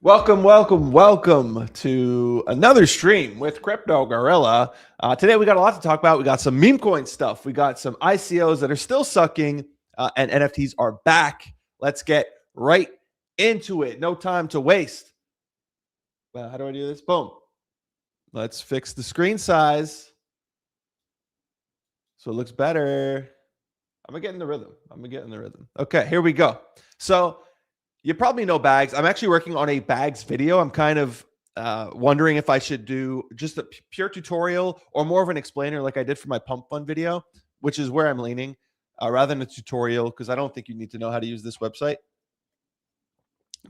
Welcome to another stream with Crypto Gorilla. Today we got a lot to talk about. We got some Memecoin stuff. We got some ICOs that are still sucking, and NFTs are back. Let's get right into it. No time to waste. Well, how do I do this? Boom. Let's fix the screen size so it looks better. I'm gonna get in the rhythm. Okay, here we go. So you probably know Bags. I'm actually working on a Bags video. I'm kind of wondering if I should do just a pure tutorial or more of an explainer like I did for my Pump Fund video, which is where I'm leaning, rather than a tutorial, because I don't think you need to know how to use this website.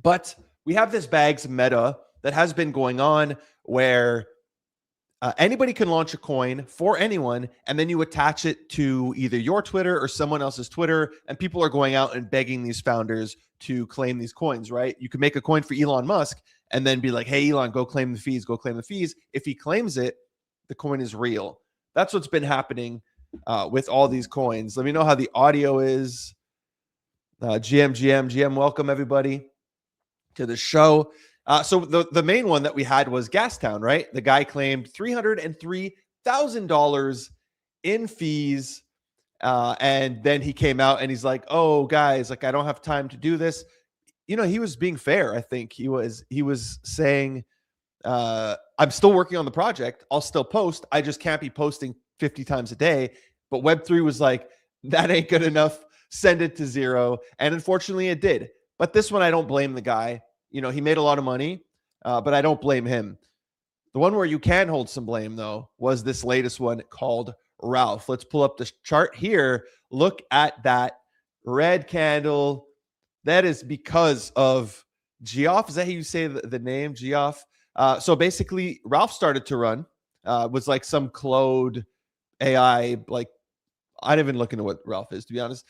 But we have this Bags meta that has been going on where anybody can launch a coin for anyone, and then you attach it to either your Twitter or someone else's Twitter, and people are going out and begging these founders to claim these coins, right? You can make a coin for Elon Musk and then be like, hey, Elon, go claim the fees, go claim the fees. If he claims it, the coin is real. That's what's been happening with all these coins. Let me know how the audio is. GM, welcome everybody to the show. So the main one that we had was Gastown, right? The guy claimed $303,000 in fees. And then he came out and he's like, oh, guys, like, I don't have time to do this. You know, he was being fair. I think he was saying, I'm still working on the project. I'll still post. I just can't be posting 50 times a day. But Web3 was like, that ain't good enough. Send it to zero. And unfortunately it did. But this one, I don't blame the guy. You know, he made a lot of money, but I don't blame him. The one where you can hold some blame, though, was this latest one called Ralph. Let's pull up the chart here. Look at that red candle. That is because of Geoff. Is that how you say the name, Geoff? So basically, Ralph started to run. Was like some Claude AI. Like, I didn't even look into what Ralph is, to be honest.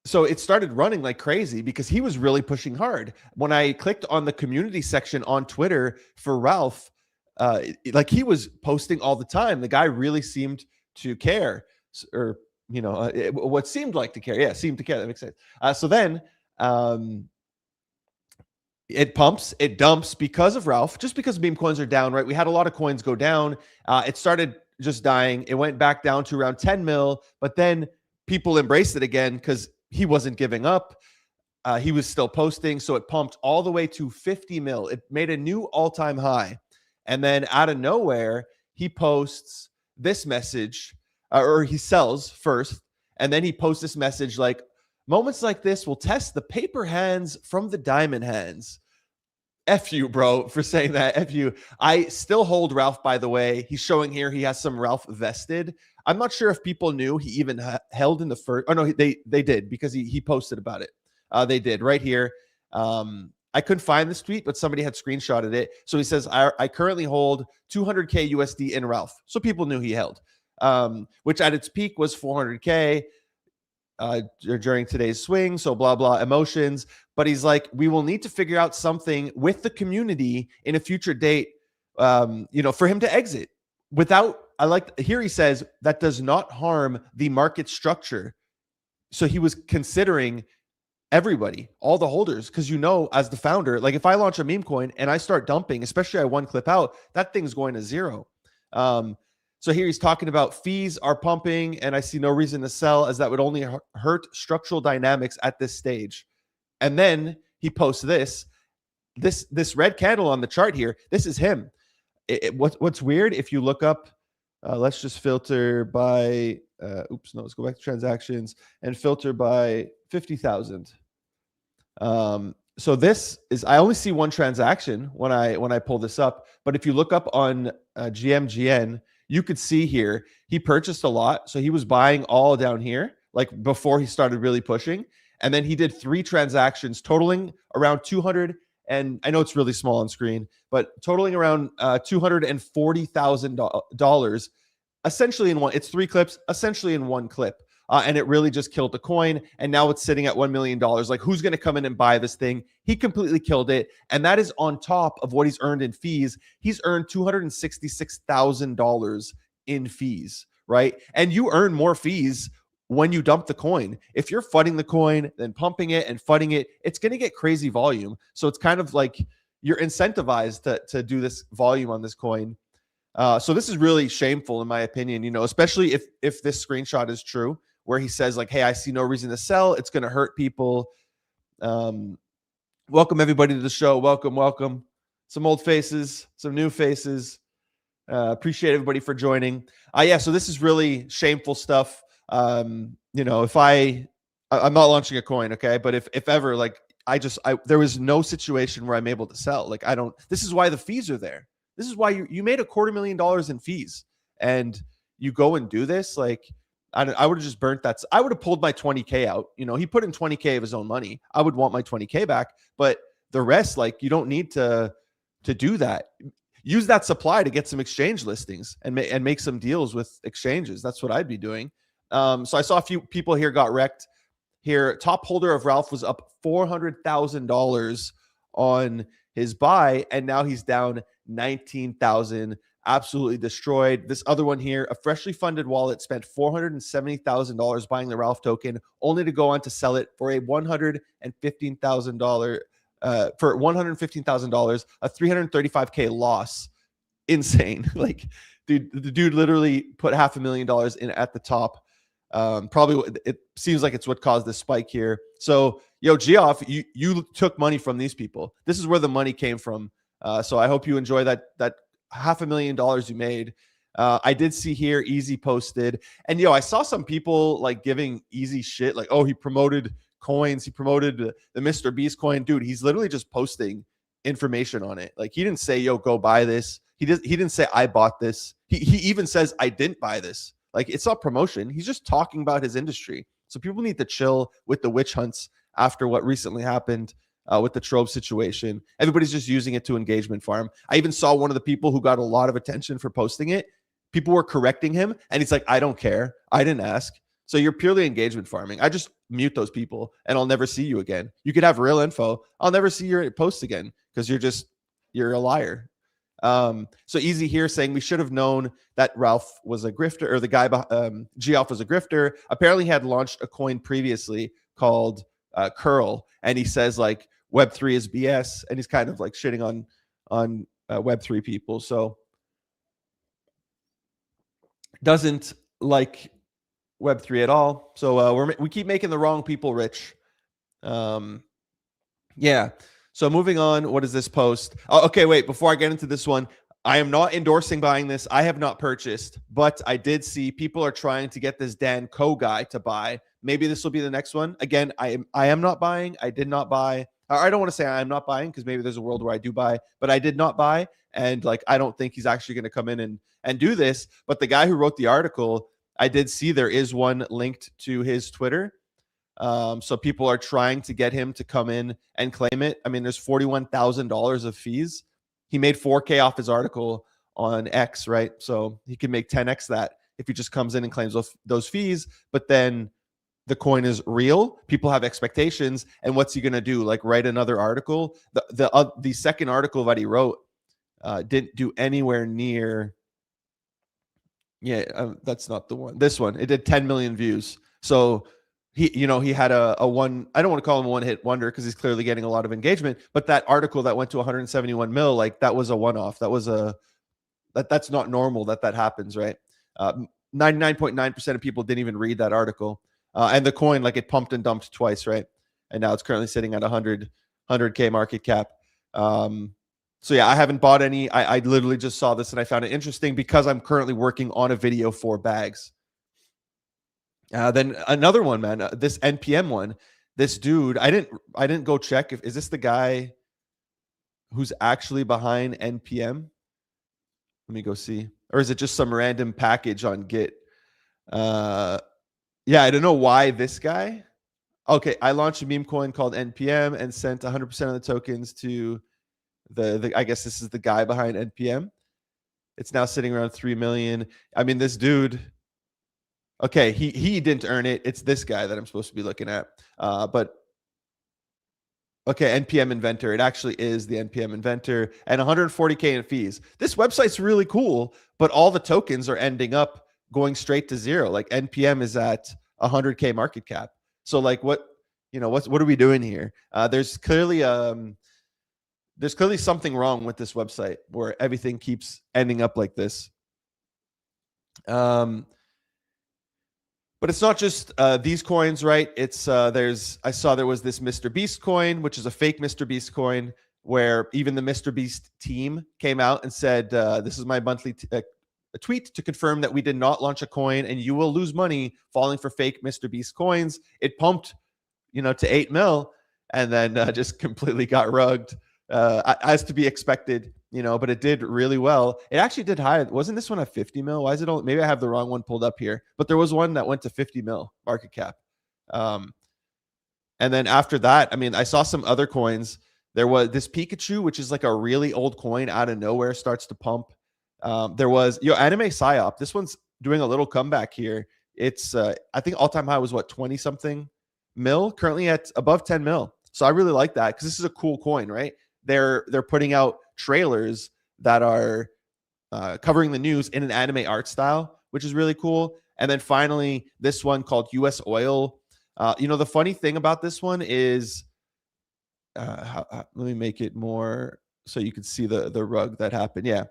So it started running like crazy because he was really pushing hard. When I clicked on the community section on Twitter for Ralph, like, he was posting all the time. The guy really seemed to care, or, you know, what seemed like to care. Yeah, seemed to care. That makes sense. So then it pumps, it dumps because of Ralph, just because meme coins are down, right? We had a lot of coins go down. It started just dying. It went back down to around 10 mil, but then people embraced it again because he wasn't giving up. He was still posting. So it pumped all the way to 50 mil. It made a new all-time high. And then out of nowhere, he posts this message, or he sells first. And then he posts this message like, moments like this will test the paper hands from the diamond hands. F you, bro, for saying that. F you. I still hold Ralph, by the way. He's showing here he has some Ralph vested. I'm not sure if people knew he even held in the first. Oh, no, they did, because he posted about it. They did right here. I couldn't find this tweet, but somebody had screenshotted it. So he says, I currently hold 200K USD in Ralph. So people knew he held, which at its peak was 400K during today's swing. So blah, blah, emotions. But he's like, we will need to figure out something with the community in a future date, you know, for him to exit without, here he says, that does not harm the market structure. So he was considering everybody, all the holders, because, you know, as the founder, like, if I launch a meme coin and I start dumping, especially I one clip out, that thing's going to zero. So here he's talking about fees are pumping, and I see no reason to sell, as that would only hurt structural dynamics at this stage. And then he posts this red candle on the chart here. This is him. What's weird, if you look up, let's just filter by, let's go back to transactions and filter by 50,000. So this is, I only see one transaction when I pull this up, but if you look up on GMGN, you could see here, he purchased a lot. So he was buying all down here, like before he started really pushing. And then he did 3 transactions totaling around 200. And I know it's really small on screen, but totaling around $240,000, essentially in one. It's 3 clips, essentially in one clip. And it really just killed the coin. And now it's sitting at $1 million. Like, who's going to come in and buy this thing? He completely killed it. And that is on top of what he's earned in fees. He's earned $266,000 in fees, right? And you earn more fees when you dump the coin. If you're funding the coin, then pumping it and funding it, it's going to get crazy volume. So it's kind of like you're incentivized to do this volume on this coin. So this is really shameful in my opinion, you know, especially if this screenshot is true, where he says like, hey, I see no reason to sell. It's going to hurt people. Welcome everybody to the show. Welcome. Some old faces, some new faces. Appreciate everybody for joining. Yeah, so this is really shameful stuff. You know, if I'm not launching a coin, okay, but if ever, like, there was no situation where I'm able to sell. Like, this is why the fees are there. This is why you made $250,000 in fees, and you go and do this. Like, I would have just burnt that. I would have pulled my 20K out. You know, he put in 20K of his own money. I would want my 20K back, but the rest, like, you don't need to do that. Use that supply to get some exchange listings and make some deals with exchanges. That's what I'd be doing. So I saw a few people here got wrecked. Here, top holder of Ralph was up $400,000 on his buy, and now he's down 19,000. Absolutely destroyed. This other one here, a freshly funded wallet, spent $470,000 buying the Ralph token, only to go on to sell it for a $115,000 for $115,000, a $335K loss. Insane. Like, dude, the dude literally put $500,000 in at the top. Probably it seems like it's what caused this spike here. So, yo, Geoff, you took money from these people. This is where the money came from. So I hope you enjoy that $500,000 you made. I did see here Easy posted, and yo, I saw some people like giving Easy shit, like, oh, he promoted coins, he promoted the Mr. Beast coin. Dude, he's literally just posting information on it. Like, he didn't say, yo, go buy this. He didn't say I bought this. He even says I didn't buy this. Like, it's not promotion. He's just talking about his industry. So people need to chill with the witch hunts after what recently happened with the Trove situation. Everybody's just using it to engagement farm. I even saw one of the people who got a lot of attention for posting it. People were correcting him, and he's like, I don't care. I didn't ask. So you're purely engagement farming. I just mute those people, and I'll never see you again. You could have real info. I'll never see your posts again because you're a liar. So Easy here saying we should have known that Ralph was a grifter, or the guy Geoff was a grifter. Apparently he had launched a coin previously called Curl, and he says like Web3 is BS, and he's kind of like shitting on Web3 people. So doesn't like Web3 at all. So we keep making the wrong people rich. Yeah. So moving on, what is this post? Oh, okay, wait, before I get into this one, I am not endorsing buying this. I have not purchased, but I did see people are trying to get this Dan Ko guy to buy. Maybe this will be the next one. Again, I am not buying. I did not buy. I don't want to say I'm not buying, because maybe there's a world where I do buy, but I did not buy. And like, I don't think he's actually going to come in and do this. But the guy who wrote the article, I did see there is one linked to his Twitter. So people are trying to get him to come in and claim it. I mean, there's $41,000 of fees. He made 4K off his article on X, right? So he can make 10X that if he just comes in and claims those fees. But then the coin is real. People have expectations, and what's he gonna do? Like, write another article? The second article that he wrote didn't do anywhere near. Yeah, that's not the one. This one, it did 10 million views. So he had a one. I don't want to call him a one-hit wonder because he's clearly getting a lot of engagement. But that article that went to 171 mil, like, that was a one-off. That's not normal that happens, right? 99.9% of people didn't even read that article. And the coin, like, it pumped and dumped twice, right? And now it's currently sitting at 100K market cap. So yeah, I haven't bought any. I literally just saw this and I found it interesting because I'm currently working on a video for bags. Then another one, man, this NPM one, this dude, I didn't go check is this the guy who's actually behind NPM? Let me go see. Or is it just some random package on Git? Yeah, I don't know why this guy. Okay, I launched a meme coin called NPM and sent 100% of the tokens to the I guess this is the guy behind NPM. It's now sitting around 3 million. I mean, this dude. Okay, he didn't earn it. It's this guy that I'm supposed to be looking at. But okay, NPM Inventor. It actually is the NPM Inventor, and 140K in fees. This website's really cool, but all the tokens are ending up going straight to zero. Like, NPM is at 100K market cap. So like what are we doing here? There's clearly something wrong with this website where everything keeps ending up like this. But it's not just these coins, right? It's I saw there was this Mr. Beast coin, which is a fake Mr. Beast coin, where even the Mr. Beast team came out and said, this is my monthly a tweet to confirm that we did not launch a coin and you will lose money falling for fake Mr. Beast coins. It pumped, to 8 mil and then just completely got rugged, as to be expected, but it did really well. It actually did high. Wasn't this one at 50 mil? Why is it only, maybe I have the wrong one pulled up here, but there was one that went to 50 mil market cap. And then after that, I mean, I saw some other coins. There was this Pikachu, which is like a really old coin out of nowhere, starts to pump. There was anime Psyop. This one's doing a little comeback here. It's I think all-time high was what, 20 something mil, currently at above 10 mil. So I really like that because this is a cool coin, right? They're putting out trailers that are covering the news in an anime art style, which is really cool. And then finally, this one called USOR. The funny thing about this one is, let me make it more so you can see the rug that happened. Yeah.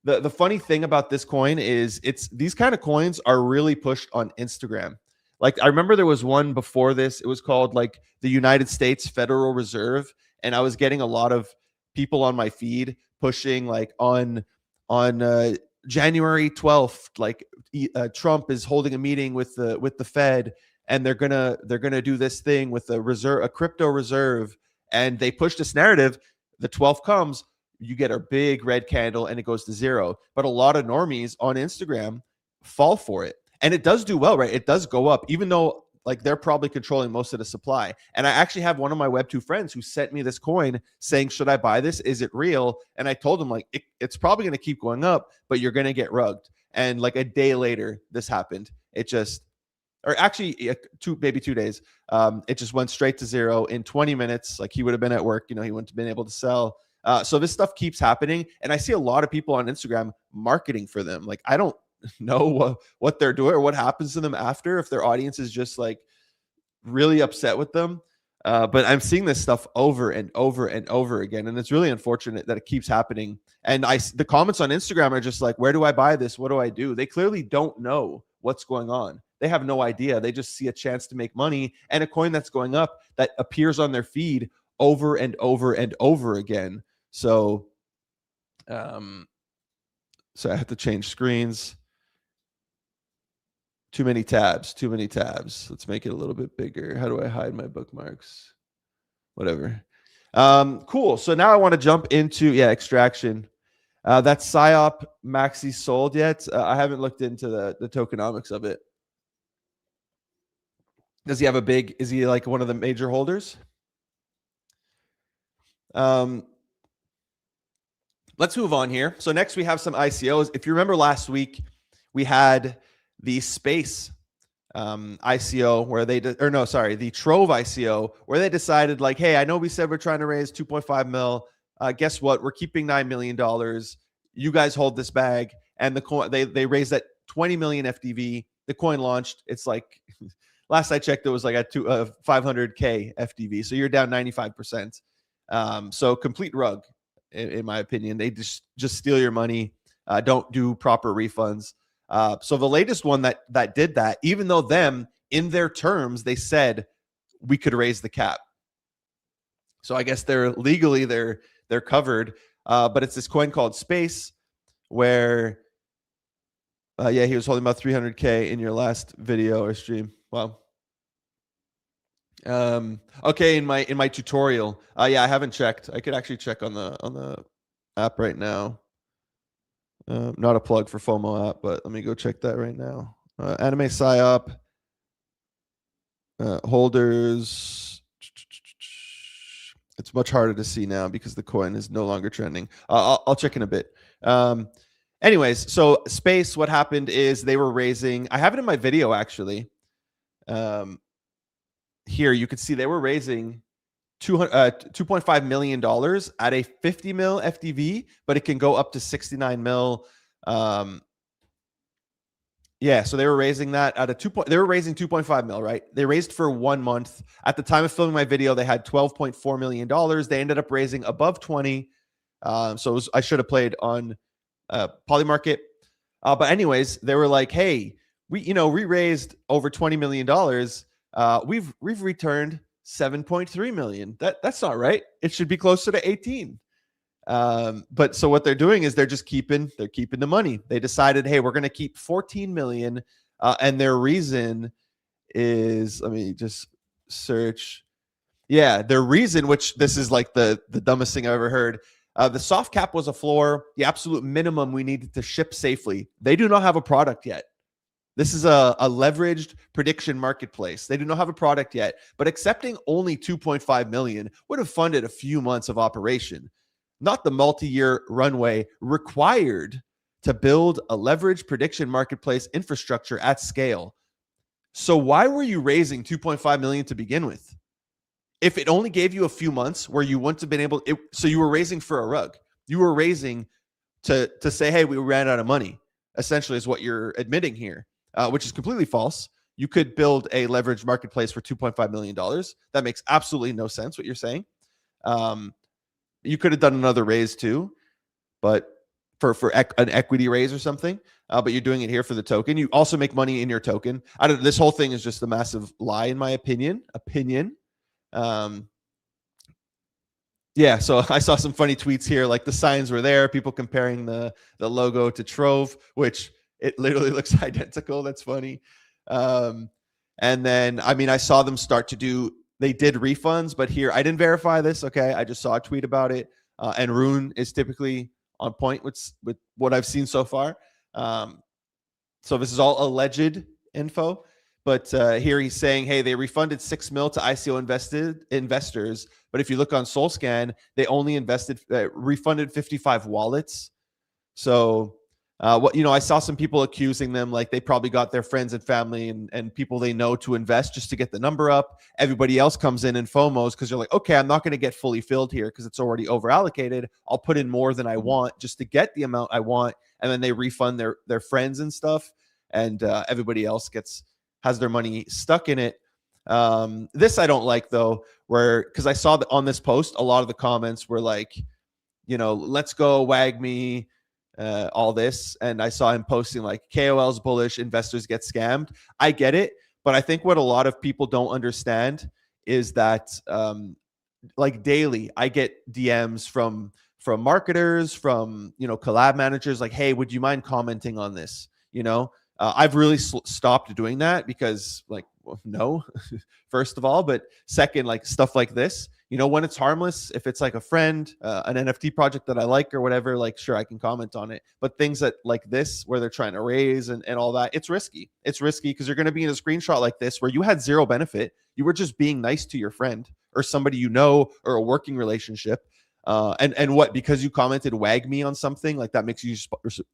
The funny thing about this coin is these kind of coins are really pushed on Instagram. Like I remember there was one before this. It was called like the United States Federal Reserve. And I was getting a lot of people on my feed pushing like on January 12th, like Trump is holding a meeting with the Fed and they're gonna do this thing with a crypto reserve. And they push this narrative. The 12th comes, you get a big red candle and it goes to zero. But a lot of normies on Instagram fall for it. And it does do well, right? It does go up, even though like they're probably controlling most of the supply. And I actually have one of my Web2 friends who sent me this coin saying, should I buy this? Is it real? And I told him like, it's probably going to keep going up, but you're going to get rugged. And like a day later, this happened. Or actually maybe 2 days. It just went straight to zero in 20 minutes. Like he would have been at work, he wouldn't have been able to sell. So this stuff keeps happening. And I see a lot of people on Instagram marketing for them. Like I don't know what they're doing or what happens to them after, if their audience is just like really upset with them. But I'm seeing this stuff over and over and over again. And it's really unfortunate that it keeps happening. And the comments on Instagram are just like, where do I buy this? What do I do? They clearly don't know what's going on. They have no idea. They just see a chance to make money and a coin that's going up that appears on their feed over and over and over again. So, so I have to change screens. Too many tabs. Let's make it a little bit bigger. How do I hide my bookmarks? Whatever. Cool. So now I want to jump into, extraction. That Psyop Maxi sold yet? I haven't looked into the tokenomics of it. Does he have is he like one of the major holders? Let's move on here. So next we have some ICOs. If you remember last week, we had the Space ICO where the Trove ICO where they decided like, hey, I know we said we're trying to raise 2.5 mil. Guess what? We're keeping $9 million. You guys hold this bag. And the coin, they raised that 20 million FDV. The coin launched. It's like, last I checked, it was like at 500K FDV. So you're down 95%. So complete rug, in my opinion. They just steal your money. Don't do proper refunds. So the latest one that did that, even though in their terms, they said we could raise the cap. So I guess they're covered. But it's this coin called Space where, he was holding about 300K in your last video or stream. Wow. Okay. In my tutorial. I haven't checked. I could actually check on the app right now. Not a plug for FOMO app, but let me go check that right now. Anime Psyop holders. It's much harder to see now because the coin is no longer trending. I'll check in a bit. Anyways, so Space, what happened is they were raising. I have it in my video actually. Here you can see they were raising $2.5 million at a 50 mil FDV, but it can go up to 69 mil. Yeah, so they were raising that at a they were raising 2.5 mil, right? They raised for 1 month. At the time of filming my video, they had $12.4 million. They ended up raising above 20. So I should have played on Polymarket. But anyways, they were like, hey, we raised over $20 million. We've returned 7.3 million. That's not right. It should be closer to 18. But so what they're doing is they're keeping the money. They decided, hey, we're going to keep 14 million. And their reason is, let me just search. Yeah, their reason, which this is like the dumbest thing I've ever heard. The soft cap was a floor, the absolute minimum we needed to ship safely. They do not have a product yet. This is a leveraged prediction marketplace. They do not have a product yet, but accepting only 2.5 million would have funded a few months of operation, not the multi-year runway required to build a leveraged prediction marketplace infrastructure at scale. So why were you raising 2.5 million to begin with? If it only gave you a few months where you wouldn't have been able, so you were raising for a rug. You were raising to say, hey, we ran out of money, essentially is what you're admitting here, which is completely false. You could build a leveraged marketplace for $2.5 million. That makes absolutely no sense, what you're saying. You could have done another raise too, but for an equity raise or something, but you're doing it here for the token. You also make money in your token. This whole thing is just a massive lie, in my opinion. Yeah, so I saw some funny tweets here, like the signs were there, people comparing the logo to Trove, which it literally looks identical. That's funny. And then, I mean, I saw them start to do, they did refunds, but here, I didn't verify this, okay? I just saw a tweet about it. And Rune is typically on point with what I've seen so far. So this is all alleged info. But here he's saying, hey, they refunded 6 mil to ICO investors. But if you look on SolScan, they only refunded 55 wallets. So I saw some people accusing them like they probably got their friends and family and people they know to invest just to get the number up. Everybody else comes in and FOMOs because you're like, okay, I'm not going to get fully filled here because it's already over allocated. I'll put in more than I want just to get the amount I want. And then they refund their friends and stuff. And everybody else has their money stuck in it. This I don't like though, because I saw that on this post, a lot of the comments were like, let's go wag me, all this. And I saw him posting like KOLs bullish, investors get scammed. I get it. But I think what a lot of people don't understand is that like daily, I get DMs from marketers, from, collab managers like, hey, would you mind commenting on this? I've really stopped doing that because no, first of all, but second, like stuff like this, when it's harmless, if it's like a friend, an NFT project that I like or whatever, like, sure, I can comment on it. But things that like this, where they're trying to raise and all that, it's risky. It's risky because you're going to be in a screenshot like this where you had zero benefit. You were just being nice to your friend or somebody or a working relationship. And what, because you commented wag me on something, like that makes you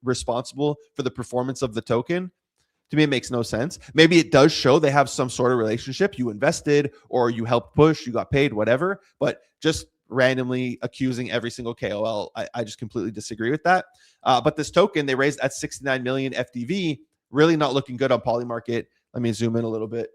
responsible for the performance of the token? To me, it makes no sense. Maybe it does show they have some sort of relationship. You invested or you helped push, you got paid, whatever. But just randomly accusing every single KOL, I just completely disagree with that. But this token, they raised at 69 million FDV, really not looking good on Polymarket. Let me zoom in a little bit.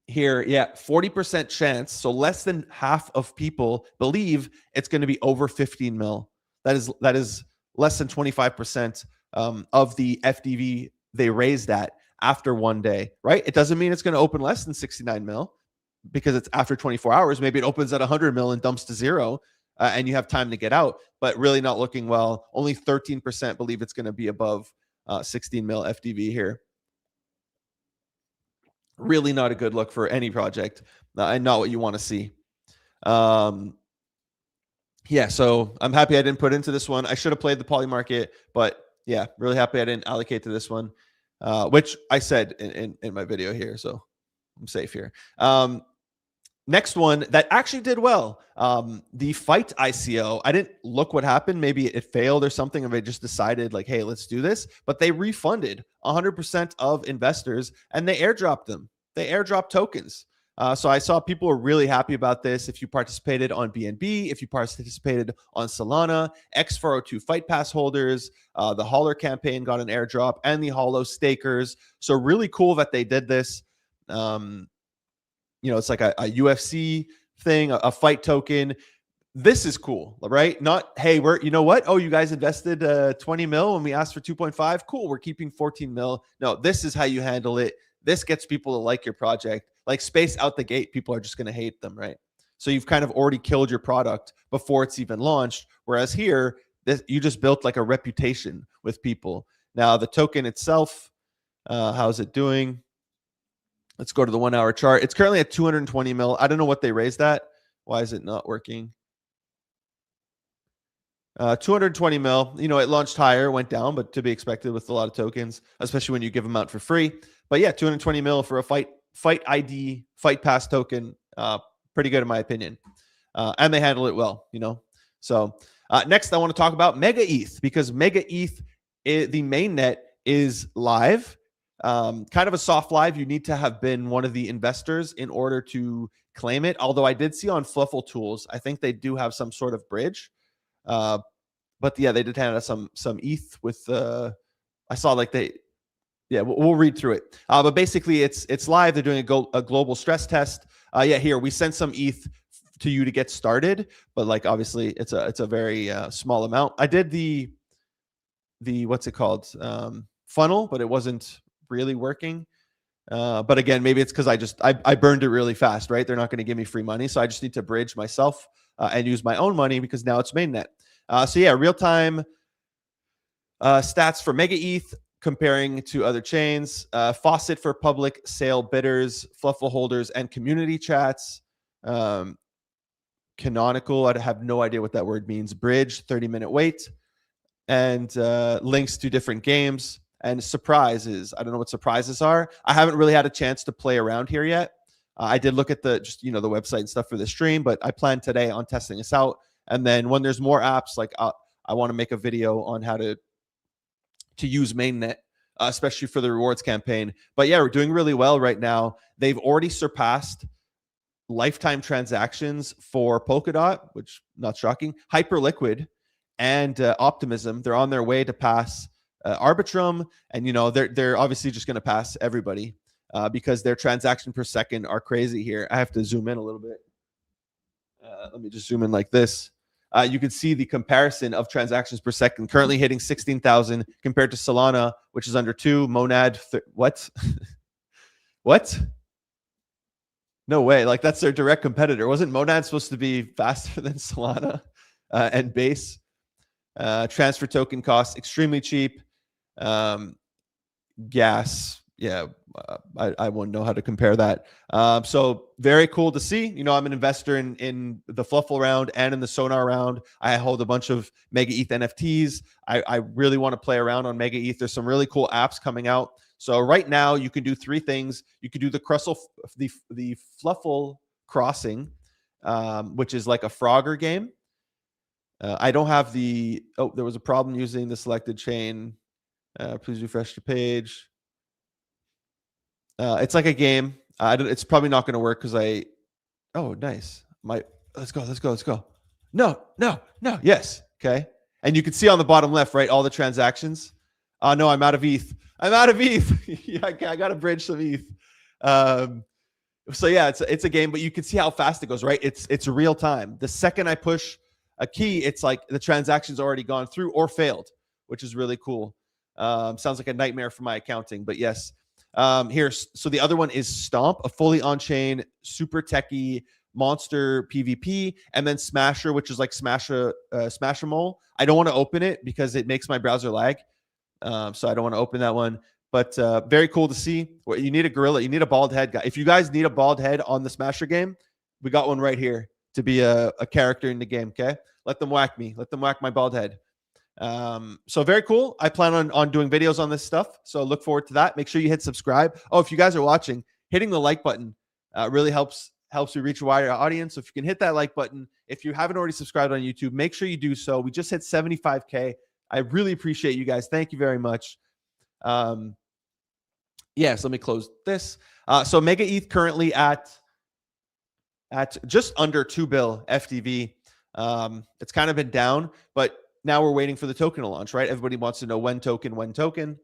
Here, yeah, 40% chance. So less than half of people believe it's going to be over 15 mil. That is less than 25% of the FDV they raised at after one day, right? It doesn't mean it's going to open less than 69 mil because it's after 24 hours. Maybe it opens at 100 mil and dumps to zero and you have time to get out, but really not looking well. Only 13% believe it's going to be above 16 mil FDV here. Really not a good look for any project and not what you want to see. Yeah, so I'm happy I didn't put into this one. I should have played the Polymarket, but yeah, really happy I didn't allocate to this one, which I said in my video here, so I'm safe here. Next one that actually did well, the Fight ICO. I didn't look what happened. Maybe it failed or something, or they just decided like, hey, let's do this. But they refunded 100% of investors and they airdropped them. They airdropped tokens. So I saw people were really happy about this. If you participated on BNB, if you participated on Solana, X402 Fight Pass holders, the Hauler campaign got an airdrop, and the Holo stakers. So really cool that they did this. It's like a UFC thing, a fight token. This is cool, right? Not, hey, you know what? Oh, you guys invested 20 mil when we asked for 2.5. Cool, we're keeping 14 mil. No, this is how you handle it. This gets people to like your project. Like Space out the gate, people are just going to hate them, right? So you've kind of already killed your product before it's even launched. Whereas here, you just built like a reputation with people. Now the token itself, how's it doing? Let's go to the 1 hour chart. It's currently at 220 mil. I don't know what they raised at. Why is it not working? 220 mil. It launched higher, went down, but to be expected with a lot of tokens, especially when you give them out for free. But yeah, 220 mil for a fight ID, fight pass token. Pretty good in my opinion. And they handle it well, So next I want to talk about MegaETH, because MegaETH, the mainnet, is live. Kind of a soft live. You need to have been one of the investors in order to claim it. Although I did see on Fluffle Tools, I think they do have some sort of bridge. But yeah, they did hand us some ETH with I saw like we'll read through it. But basically it's live. They're doing a global stress test. Here we sent some ETH to you to get started, but like obviously it's a very small amount. I did the what's it called, funnel, but it wasn't really working. But again, maybe it's because I burned it really fast, right? They're not going to give me free money, so I just need to bridge myself and use my own money because now it's mainnet. So yeah, real-time stats for MegaETH comparing to other chains. Faucet for public sale bidders, Fluffle holders, and community chats. Canonical, I have no idea what that word means. Bridge, 30-minute wait. And links to different games. And surprises. I don't know what surprises are. I haven't really had a chance to play around here yet. I did look at the website and stuff for the stream, but I plan today on testing this out. And then when there's more apps, like I want to make a video on how to use mainnet, especially for the rewards campaign. But yeah, we're doing really well right now. They've already surpassed lifetime transactions for Polkadot, which not shocking, Hyperliquid, and Optimism. They're on their way to pass Arbitrum, and they're obviously just going to pass everybody because their transaction per second are crazy here. I have to zoom in a little bit. Let me just zoom in like this. You can see the comparison of transactions per second, currently hitting 16,000 compared to Solana, which is under 2. Monad, what? What? No way. Like that's their direct competitor. Wasn't Monad supposed to be faster than Solana and Base? Transfer token costs extremely cheap. Gas, yeah, I wouldn't know how to compare that. So very cool to see. I'm an investor in the Fluffle round and in the Sonar round. I hold a bunch of MegaETH NFTs. I really want to play around on MegaETH. There's some really cool apps coming out. So right now you can do 3 things. You could do the Fluffle Crossing, which is like a Frogger game. I don't have there was a problem using the selected chain. Please refresh the page. It's like a game. It's probably not going to work because oh, nice. Let's go. No. Yes. Okay. And you can see on the bottom left, right, all the transactions. No, I'm out of ETH. Yeah, I got to bridge some ETH. So yeah, it's a game, but you can see how fast it goes, right? It's real time. The second I push a key, it's like the transaction's already gone through or failed, which is really cool. Sounds like a nightmare for my accounting, but yes. So the other one is Stomp, a fully on-chain, super techie monster PvP, and then Smasher, which is like Smash-a-Mole. I don't want to open it because it makes my browser lag. So I don't want to open that one. But very cool to see. You need a gorilla. You need a bald head guy. If you guys need a bald head on the Smasher game, we got one right here to be a character in the game, okay? Let them whack me. Let them whack my bald head. So very cool. I plan on doing videos on this stuff. So look forward to that. Make sure you hit subscribe. Oh, if you guys are watching, hitting the like button really helps you reach a wider audience. So if you can hit that like button, if you haven't already subscribed on YouTube, make sure you do so. We just hit 75K. I really appreciate you guys. Thank you very much. Yes, let me close this. So MegaETH currently at at just under 2 bill FTV. It's kind of been down, but now we're waiting for the token to launch, right? Everybody wants to know when token.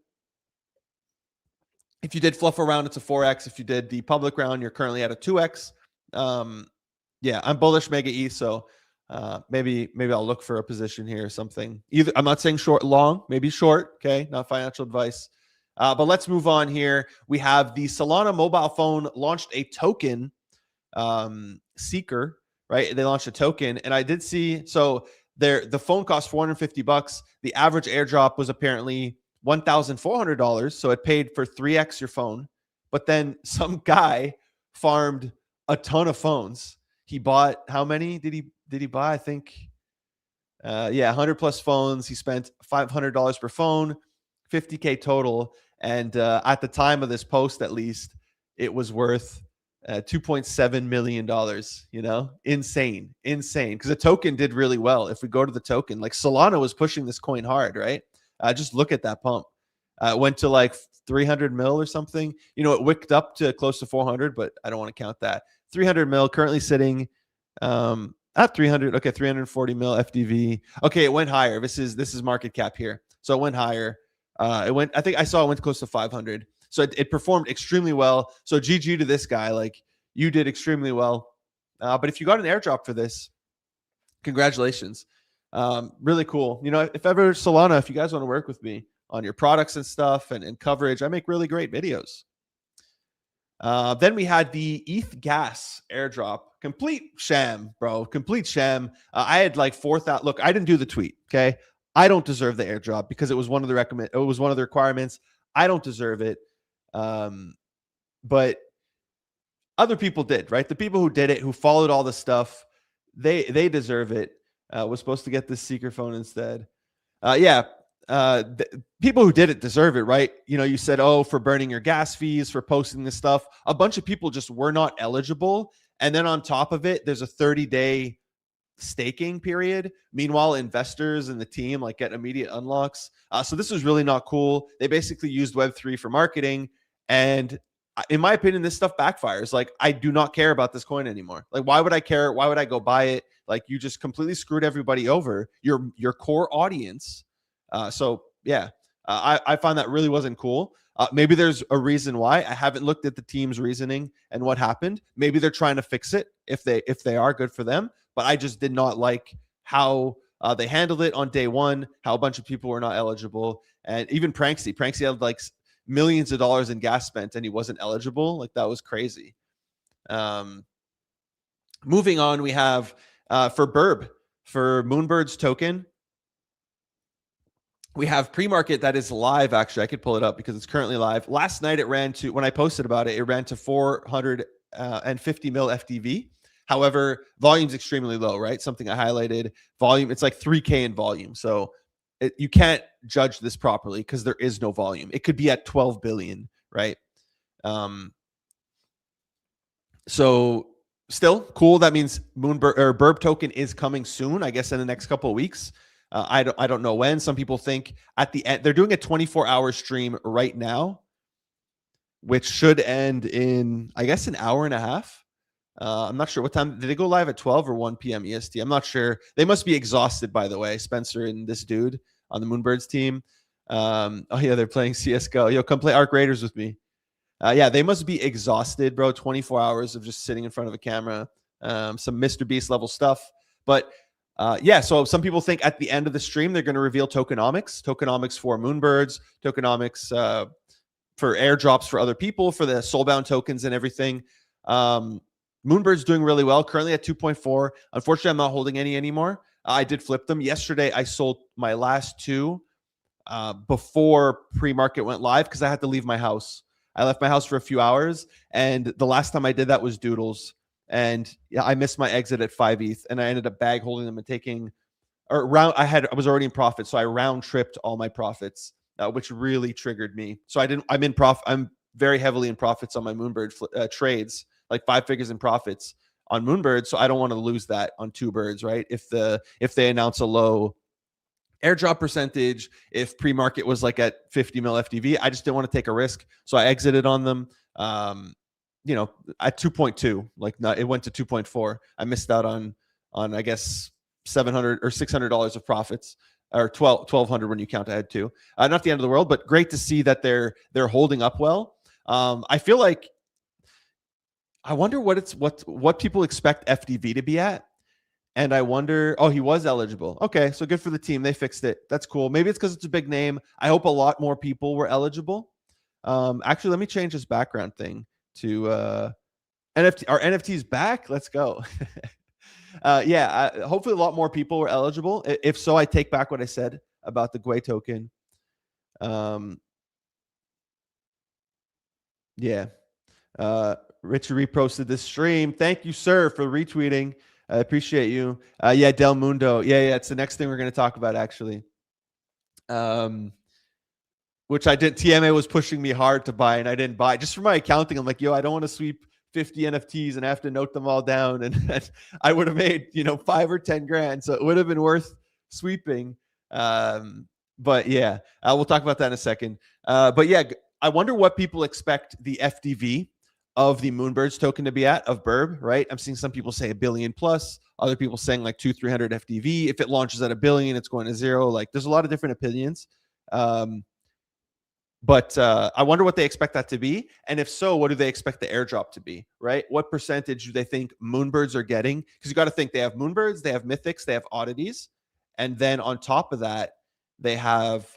If you did fluff around, it's a 4x. If you did the public round, you're currently at a 2x. Yeah, I'm bullish MegaETH, so maybe I'll look for a position here or something. Either I'm not saying short, long, maybe short. Okay, not financial advice. But let's move on here. We have the Solana mobile phone launched a token, Seeker, right? They launched a token, and I did see, so the phone cost $450. The average airdrop was apparently $1,400. So it paid for 3x your phone. But then some guy farmed a ton of phones. He bought, how many did he buy? I think, 100 plus phones. He spent $500 per phone, 50K total. And at the time of this post, at least, it was worth $2.7 million, you know, insane. Because the token did really well. If we go to the token, like Solana was pushing this coin hard, right? Just look at that pump. It went to like 300 mil or something. You know, it wicked up to close to 400, but I don't want to count that. 300 mil, currently sitting at 300. Okay, 340 mil FDV. Okay, it went higher. This is market cap here. So it went higher. I think I saw it went close to 500. So it performed extremely well. So GG to this guy. Like, you did extremely well. But if you got an airdrop for this, congratulations. Really cool. You know, if ever Solana, if you guys want to work with me on your products and stuff and coverage, I make really great videos. Then we had the ETH gas airdrop. Complete sham, bro. Complete sham. I had like 4,000. Look, I didn't do the tweet. Okay. I don't deserve the airdrop because it was one of the requirements. I don't deserve it. But other people did, right? The people who did it, who followed all the stuff, they deserve it. Was supposed to get this Seeker phone instead. People who did it deserve it, right? You know, you said, oh, for burning your gas fees, for posting this stuff. A bunch of people just were not eligible. And then on top of it, there's a 30-day staking period. Meanwhile, investors and the team like get immediate unlocks. So this was really not cool. They basically used Web3 for marketing. And in my opinion, this stuff backfires. Like, I do not care about this coin anymore. Like, why would I care? Why would I go buy it? Like, you just completely screwed everybody over, your core audience. I find that really wasn't cool. Maybe there's a reason why. I haven't looked at the team's reasoning and what happened. Maybe they're trying to fix it. If they are, good for them. But I just did not like how they handled it on day one, how a bunch of people were not eligible. And even Pranksy had like millions of dollars in gas spent and he wasn't eligible. Like, that was crazy. Moving on, we have for Moonbirds token, we have pre-market that is live. Actually, I could pull it up because it's currently live. Last night it ran to, when I posted about it, it ran to 450 mil FTV. However, volume's extremely low, right? Something I highlighted. Volume, it's like 3K in volume. So you can't judge this properly because there is no volume. It could be at 12 billion, right? So still cool. That means Burb token is coming soon, I guess in the next couple of weeks. I don't know when. Some people think at the end, they're doing a 24-hour stream right now, which should end in, I guess, an hour and a half. I'm not sure what time. Did they go live at 12 or 1 p.m. EST? I'm not sure. They must be exhausted, by the way, Spencer and this dude on the Moonbirds team. Oh, yeah, they're playing CSGO. Yo, come play Arc Raiders with me. Yeah, they must be exhausted, bro. 24 hours of just sitting in front of a camera. Some Mr. Beast level stuff. But yeah, so some people think at the end of the stream, they're going to reveal tokenomics for Moonbirds, tokenomics for airdrops for other people, for the soulbound tokens and everything. Moonbird's doing really well, currently at 2.4. Unfortunately, I'm not holding any anymore. I did flip them. Yesterday, I sold my last two before pre-market went live because I had to leave my house. I left my house for a few hours, and the last time I did that was Doodles. And yeah, I missed my exit at 5 ETH, and I ended up bag holding them and taking I was already in profit, so I round tripped all my profits, which really triggered me. So I'm very heavily in profits on my Moonbird trades, like 5 figures in profits on Moonbird. So I don't want to lose that on two birds, right? If they announce a low airdrop percentage, if pre-market was like at 50 mil FDV, I just didn't want to take a risk. So I exited on them. you know, at 2.2, like not, it went to 2.4. I missed out on I guess $700 or $600 of profits, or 1,200 when you count ahead too. Not the end of the world, but great to see that they're holding up well. I feel like, I wonder what people expect FDV to be at. And I wonder, oh, he was eligible. Okay, so good for the team. They fixed it. That's cool. Maybe it's because it's a big name. I hope a lot more people were eligible. Actually, let me change this background thing to NFT. Are NFTs back? Let's go. Yeah, hopefully a lot more people were eligible. If so, I take back what I said about the Gwei token. Yeah. Richard reposted this stream. Thank you, sir, for retweeting. I appreciate you. Yeah, Del Mundo. Yeah, it's the next thing we're going to talk about, actually. Which I did. TMA was pushing me hard to buy, and I didn't buy. Just for my accounting, I'm like, yo, I don't want to sweep 50 NFTs and have to note them all down. And I would have made, 5 or 10 grand. So it would have been worth sweeping. But yeah, we'll talk about that in a second. But yeah, I wonder what people expect the FDV of the Moonbirds token to be at, of Burb, right? I'm seeing some people say $1 billion plus, other people saying like 200-300 FDV. If it launches at $1 billion, it's going to zero. Like, there's a lot of different opinions. But I wonder what they expect that to be. And if so, what do they expect the airdrop to be, right? What percentage do they think Moonbirds are getting? Because you got to think, they have Moonbirds, they have Mythics, they have Oddities. And then on top of that, they have,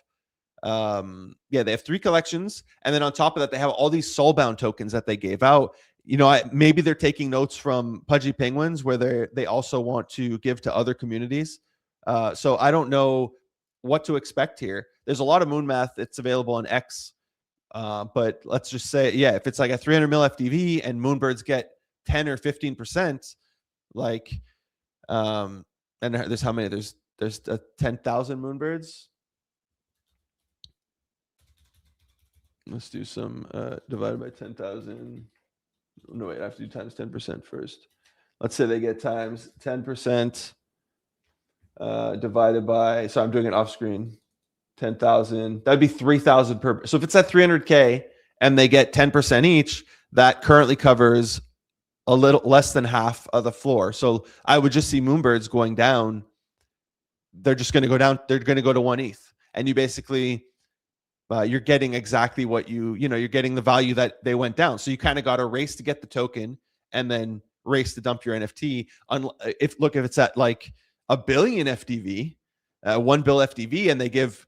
they have 3 collections. And then on top of that, they have all these soulbound tokens that they gave out. Maybe they're taking notes from Pudgy Penguins, where they also want to give to other communities. So I don't know what to expect here. There's a lot of moon math. It's available on X. But let's just say, yeah, if it's like a 300 mil FDV and Moonbirds get 10 or 15%, like, and there's how many? There's 10,000 Moonbirds. Let's do some divided by 10,000. No, wait, I have to do times 10% first. Let's say they get times 10% divided by, so I'm doing it off screen, 10,000. That'd be 3,000 per. So if it's at 300K and they get 10% each, that currently covers a little less than half of the floor. So I would just see Moonbirds going down. They're just going to go down. They're going to go to 1 ETH. And you basically, you're getting exactly what you're getting the value that they went down. So you kind of got to race to get the token and then race to dump your NFT. If it's at like $1 billion FDV, 1 bill FDV, and they give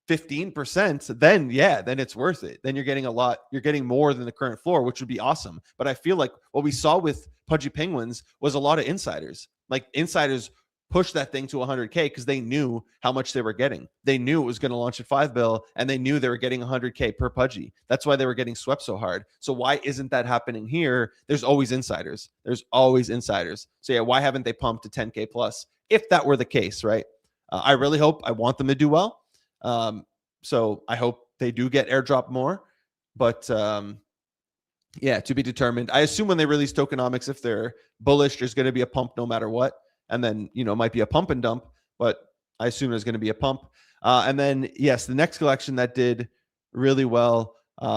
15%, then it's worth it. Then you're getting a lot. You're getting more than the current floor, which would be awesome. But I feel like what we saw with Pudgy Penguins was a lot of insiders. Like, insiders pushed that thing to 100K because they knew how much they were getting. They knew it was going to launch at 5 bill, and they knew they were getting 100K per Pudgy. That's why they were getting swept so hard. So why isn't that happening here? There's always insiders. So yeah, why haven't they pumped to 10K plus? If that were the case, right? I really hope. I want them to do well. So I hope they do get airdrop more. But yeah, to be determined. I assume when they release tokenomics, if they're bullish, there's going to be a pump no matter what. And then, it might be a pump and dump, but I assume there's going to be a pump. And then, yes, the next collection that did really well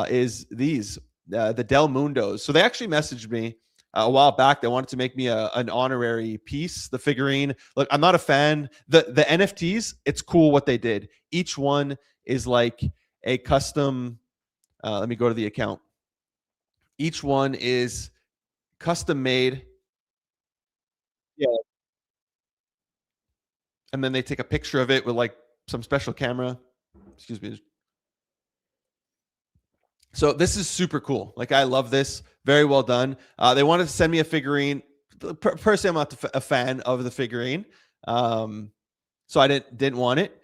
is these, the Del Mundos. So they actually messaged me a while back. They wanted to make me an honorary piece, the figurine. Look, I'm not a fan. The NFTs, it's cool what they did. Each one is like a custom. Let me go to the account. Each one is custom made. Yeah. And then they take a picture of it with like some special camera. Excuse me. So this is super cool. Like, I love this. Very well done. They wanted to send me a figurine. Personally, I'm not a fan of the figurine. So I didn't want it.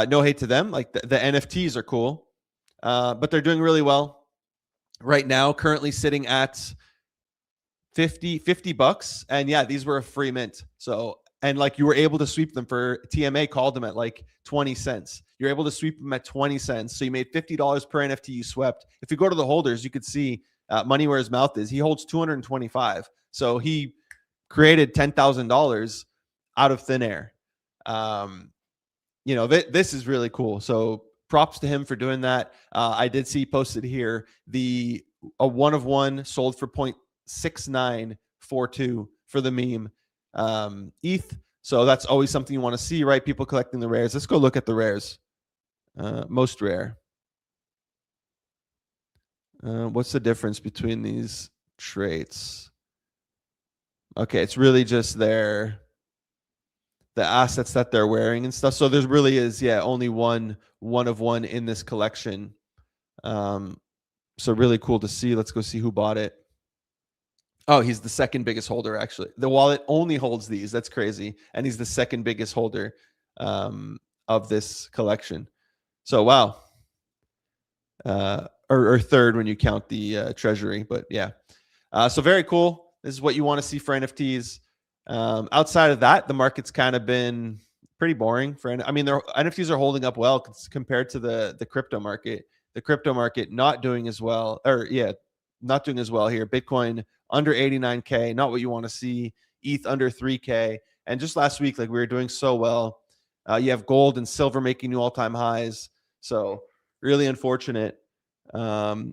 No hate to them. Like, the NFTs are cool. But they're doing really well right now, currently sitting at 50 bucks. And yeah, these were a free mint. So, and like, you were able to sweep them for, TMA called them at like 20 cents. You're able to sweep them at 20 cents. So you made $50 per NFT you swept. If you go to the holders, you could see money where his mouth is. He holds 225. So he created $10,000 out of thin air. This is really cool. So props to him for doing that. I did see posted here a 1 of 1 sold for 0.6942 for the meme ETH. So that's always something you want to see, right? People collecting the rares. Let's go look at the rares. Most rare. What's the difference between these traits? Okay, it's really just the assets that they're wearing and stuff. So there really is, only one of one in this collection. So really cool to see. Let's go see who bought it. Oh, he's the second biggest holder, actually. The wallet only holds these. That's crazy. And he's the second biggest holder of this collection. So, wow. Or third when you count the treasury. But yeah. So very cool. This is what you want to see for NFTs. Outside of that, the market's kind of been pretty boring for. I mean, their NFTs are holding up well compared to the crypto market. The crypto market not doing as well, not doing as well here. Bitcoin under 89K, not what you want to see. ETH under 3K, and just last week, like we were doing so well. You have gold and silver making new all-time highs. So really unfortunate. No.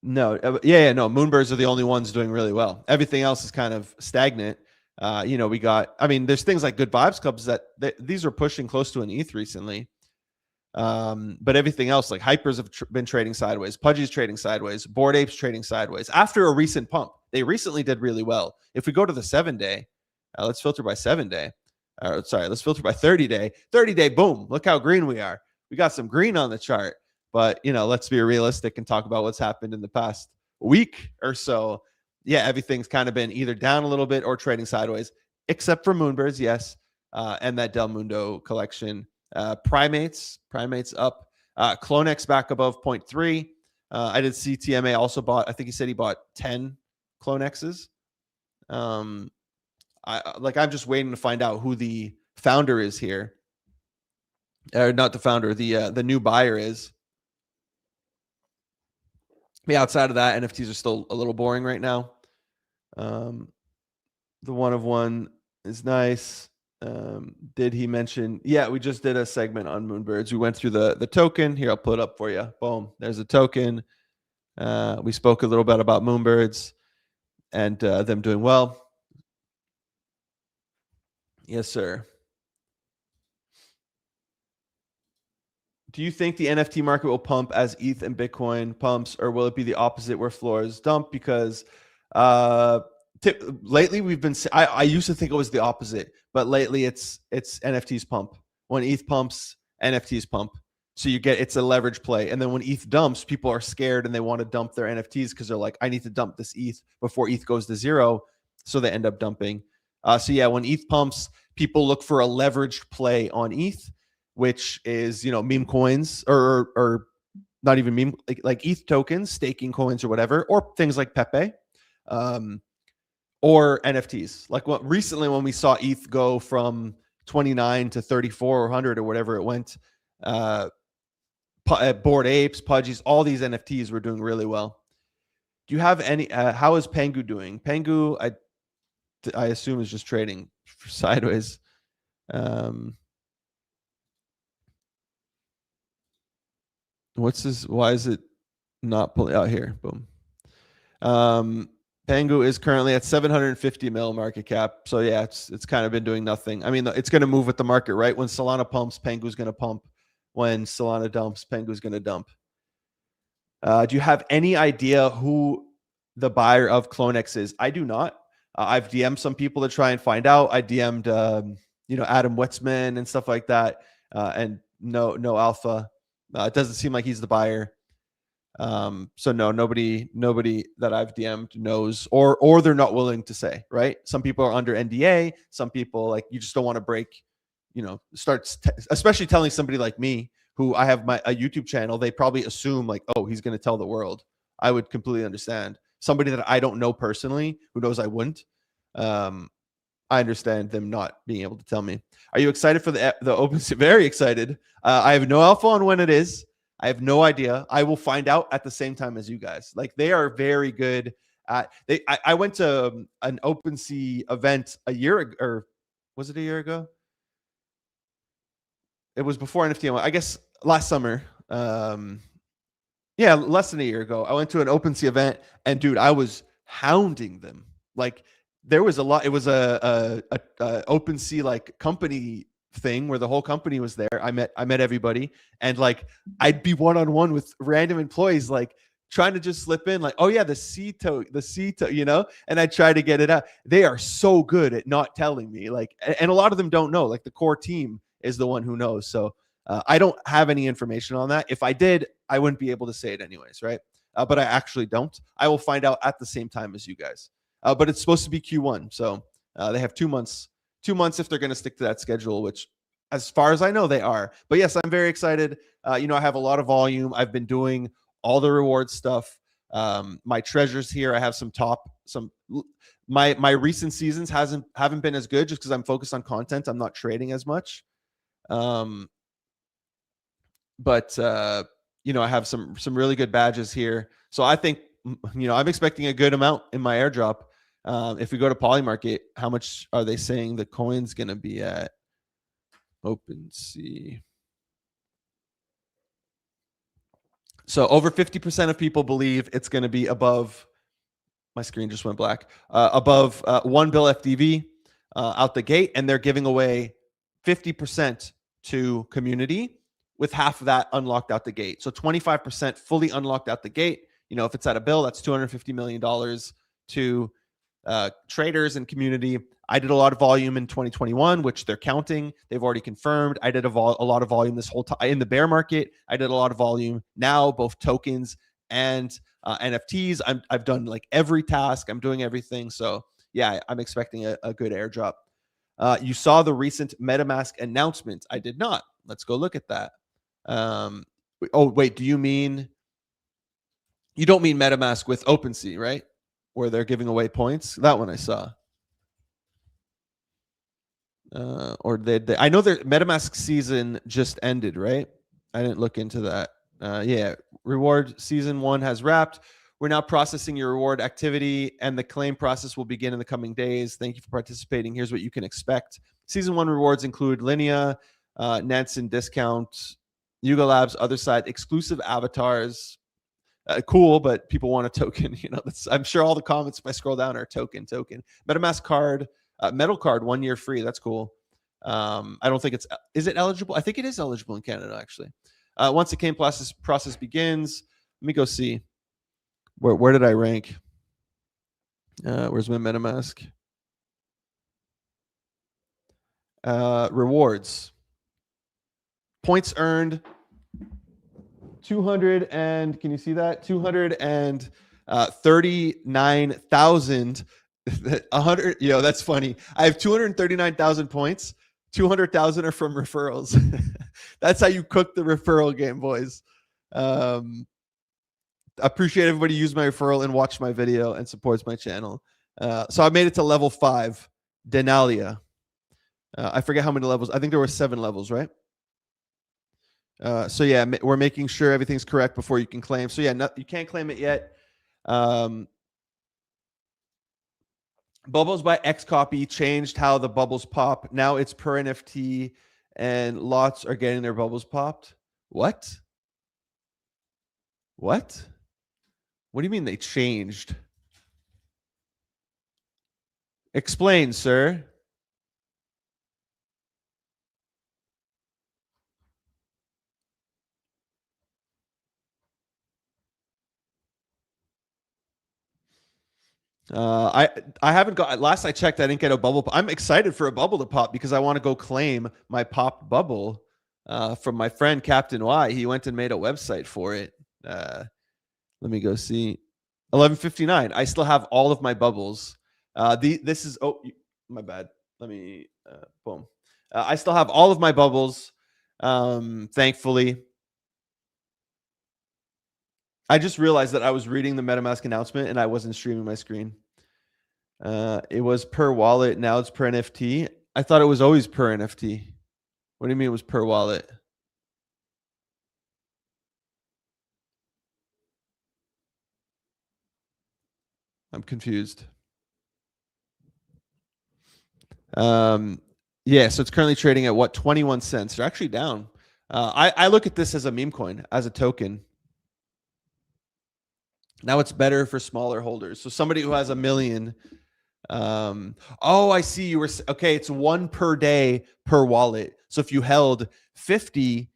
Moonbirds are the only ones doing really well. Everything else is kind of stagnant. We got, there's things like Good Vibes Clubs that these are pushing close to an ETH recently. But everything else, like Hypers have been trading sideways, Pudgy's trading sideways, Bored Apes trading sideways after a recent pump. They recently did really well. If we go to the 7-day, let's filter by 7-day. Let's filter by 30-day. 30-day, boom. Look how green we are. We got some green on the chart. But, let's be realistic and talk about what's happened in the past week or so. Yeah, everything's kind of been either down a little bit or trading sideways, except for Moonbirds, yes, and that Del Mundo collection. Primates up. CloneX back above 0.3. I did see TMA also bought, I think he said he bought 10 CloneXs. I'm just waiting to find out who the founder is here. Or not the founder, the new buyer is. Yeah, outside of that, NFTs are still a little boring right now. The one of one is nice. Did he mention? Yeah, we just did a segment on Moonbirds. We went through the token. Here, I'll pull it up for you. Boom. There's a token. We spoke a little bit about Moonbirds and them doing well. Yes, sir. Do you think the NFT market will pump as ETH and Bitcoin pumps, or will it be the opposite where floors dump? Because lately we've been, I used to think it was the opposite, but lately it's NFTs pump. When ETH pumps, NFTs pump. So it's a leverage play. And then when ETH dumps, people are scared and they want to dump their NFTs because they're like, I need to dump this ETH before ETH goes to zero. So they end up dumping. When ETH pumps, people look for a leveraged play on ETH, which is, Memecoins or not even meme, like ETH tokens, staking coins or whatever, or things like Pepe, or NFTs. Like recently when we saw ETH go from 29 to 34 or 100 or whatever it went, Bored Apes, Pudgies, all these NFTs were doing really well. Do you have any, how is Pengu doing? Pengu, I assume is just trading sideways. Why is it not pulling out here? Boom. Pengu is currently at 750 mil market cap. So yeah, it's kind of been doing nothing. It's going to move with the market, right? When Solana pumps, Pengu's going to pump. When Solana dumps, Pengu's going to dump. Do you have any idea who the buyer of CloneX is? I do not. I've DM'd some people to try and find out. I DM'd, Adam Wetzman and stuff like that. And no alpha. It doesn't seem like he's the buyer. So no, nobody that I've DM'd knows, or they're not willing to say, right? Some people are under NDA. Some people, like, you just don't want to break, especially telling somebody like me, who I have a YouTube channel. They probably assume like, oh, he's going to tell the world. I would completely understand. Somebody that I don't know personally, who knows I wouldn't. I understand them not being able to tell me. Are you excited for the open? Very excited. I have no alpha on when it is. I have no idea. I will find out at the same time as you guys. Like, they are very good at. I went to an OpenSea event a year ago, or was it a year ago? It was before NFT. I guess last summer. Yeah, less than a year ago, I went to an OpenSea event, and dude, I was hounding them. Like there was a lot. It was a OpenSea like company thing where the whole company was there. I met everybody, and like I'd be one on one with random employees, like trying to just slip in, like, oh yeah, the CTO, you know, and I try to get it out. They are so good at not telling me, like, and a lot of them don't know. Like the core team is the one who knows. So I don't have any information on that. If I did, I wouldn't be able to say it anyways, right? But I actually don't. I will find out at the same time as you guys. But it's supposed to be Q1, so they have 2 months. 2 months if they're going to stick to that schedule, which, as far as I know, they are. But yes, I'm very excited. You know, I have a lot of volume. I've been doing all the reward stuff. My treasures here. I have some my recent seasons haven't been as good just because I'm focused on content. I'm not trading as much. But you know, I have some really good badges here. So I think, you know, I'm expecting a good amount in my airdrop. If we go to Polymarket, how much are they saying the coin's going to be at? OpenSea. So over 50% of people believe it's going to be above. My screen just went black. Above 1 bill FDV out the gate, and they're giving away 50% to community, with half of that unlocked out the gate. So 25% fully unlocked out the gate. You know, if it's at a bill, that's $250 million to traders and community. I did a lot of volume in 2021, which they're counting. They've already confirmed. I did a lot of volume this whole time in the bear market. I did a lot of volume now, both tokens and NFTs. I've done like every task. I'm doing everything. So yeah, I'm expecting a good airdrop. You saw the recent MetaMask announcement. I did not. Let's go look at that. Oh, wait, do you don't mean MetaMask with OpenSea, right? Where they're giving away points? That one I saw. Or I know their MetaMask season just ended, right? I didn't look into that. Yeah, reward season 1 has wrapped. We're now processing your reward activity, and the claim process will begin in the coming days. Thank you for participating. Here's what you can expect. Season 1 rewards include Linea, Nansen discount, Yuga Labs, other side, exclusive avatars. Cool, but people want a token. You know, I'm sure all the comments if I scroll down are token. MetaMask card, metal card, 1 year free. That's cool. I don't think is it eligible? I think it is eligible in Canada, actually. Once the claim process begins, let me go see. Where did I rank? Where's my MetaMask? Rewards. Points earned. 200 and can you see that? 239,000. 100. You know, that's funny. I have 239,000 points. 200,000 are from referrals. That's how you cook the referral game, boys. Appreciate everybody use my referral and watch my video and supports my channel. So I made it to level 5, Denalia. I forget how many levels. I think there were 7 levels, right? So yeah, we're making sure everything's correct before you can claim. So yeah, you can't claim it yet. Bubbles by Xcopy changed how the bubbles pop. Now it's per NFT, and lots are getting their bubbles popped. What? What? What do you mean they changed? Explain, sir. I haven't got. Last I checked, I didn't get a bubble. I'm excited for a bubble to pop because I want to go claim my popped bubble from my friend Captain Y. He went and made a website for it. Let me go see. 11:59. I still have all of my bubbles. This is my bad. Let me boom. I still have all of my bubbles. Thankfully. I just realized that I was reading the MetaMask announcement and I wasn't streaming my screen. It was per wallet. Now it's per NFT. I thought it was always per NFT. What do you mean it was per wallet? I'm confused. Yeah, so it's currently trading at what, 21 cents. They're actually down. I look at this as a meme coin, as a token. Now it's better for smaller holders. So somebody who has 1 million. Oh, I see. You were okay. It's 1 per day per wallet. So if you held 50,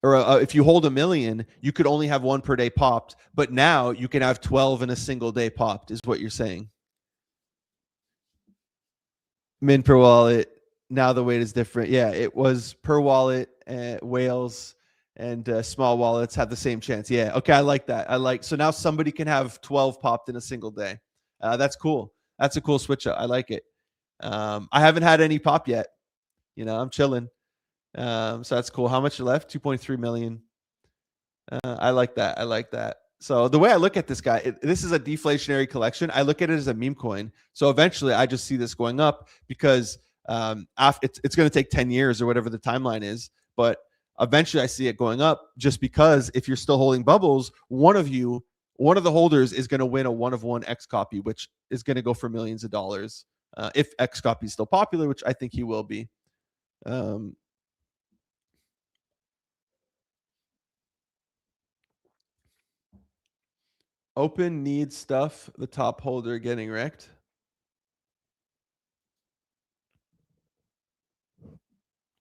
or if you hold 1 million, you could only have 1 per day popped. But now you can have 12 in a single day popped, is what you're saying. Min per wallet. Now the weight is different. Yeah, it was per wallet. Whales and small wallets have the same chance. Yeah. Okay, I like that. So now somebody can have 12 popped in a single day. That's cool. That's a cool switch up. I like it. I haven't had any pop yet. I'm chilling. So that's cool. How much left? 2.3 million. I like that. So the way I look at this guy, this is a deflationary collection. I look at it as a meme coin. So eventually I just see this going up because it's going to take 10 years or whatever the timeline is. But eventually I see it going up just because if you're still holding bubbles, one of the holders is going to win a 1-of-1 Xcopy, which is going to go for millions of dollars. If Xcopy is still popular, which I think he will be. Open needs stuff. The top holder getting wrecked.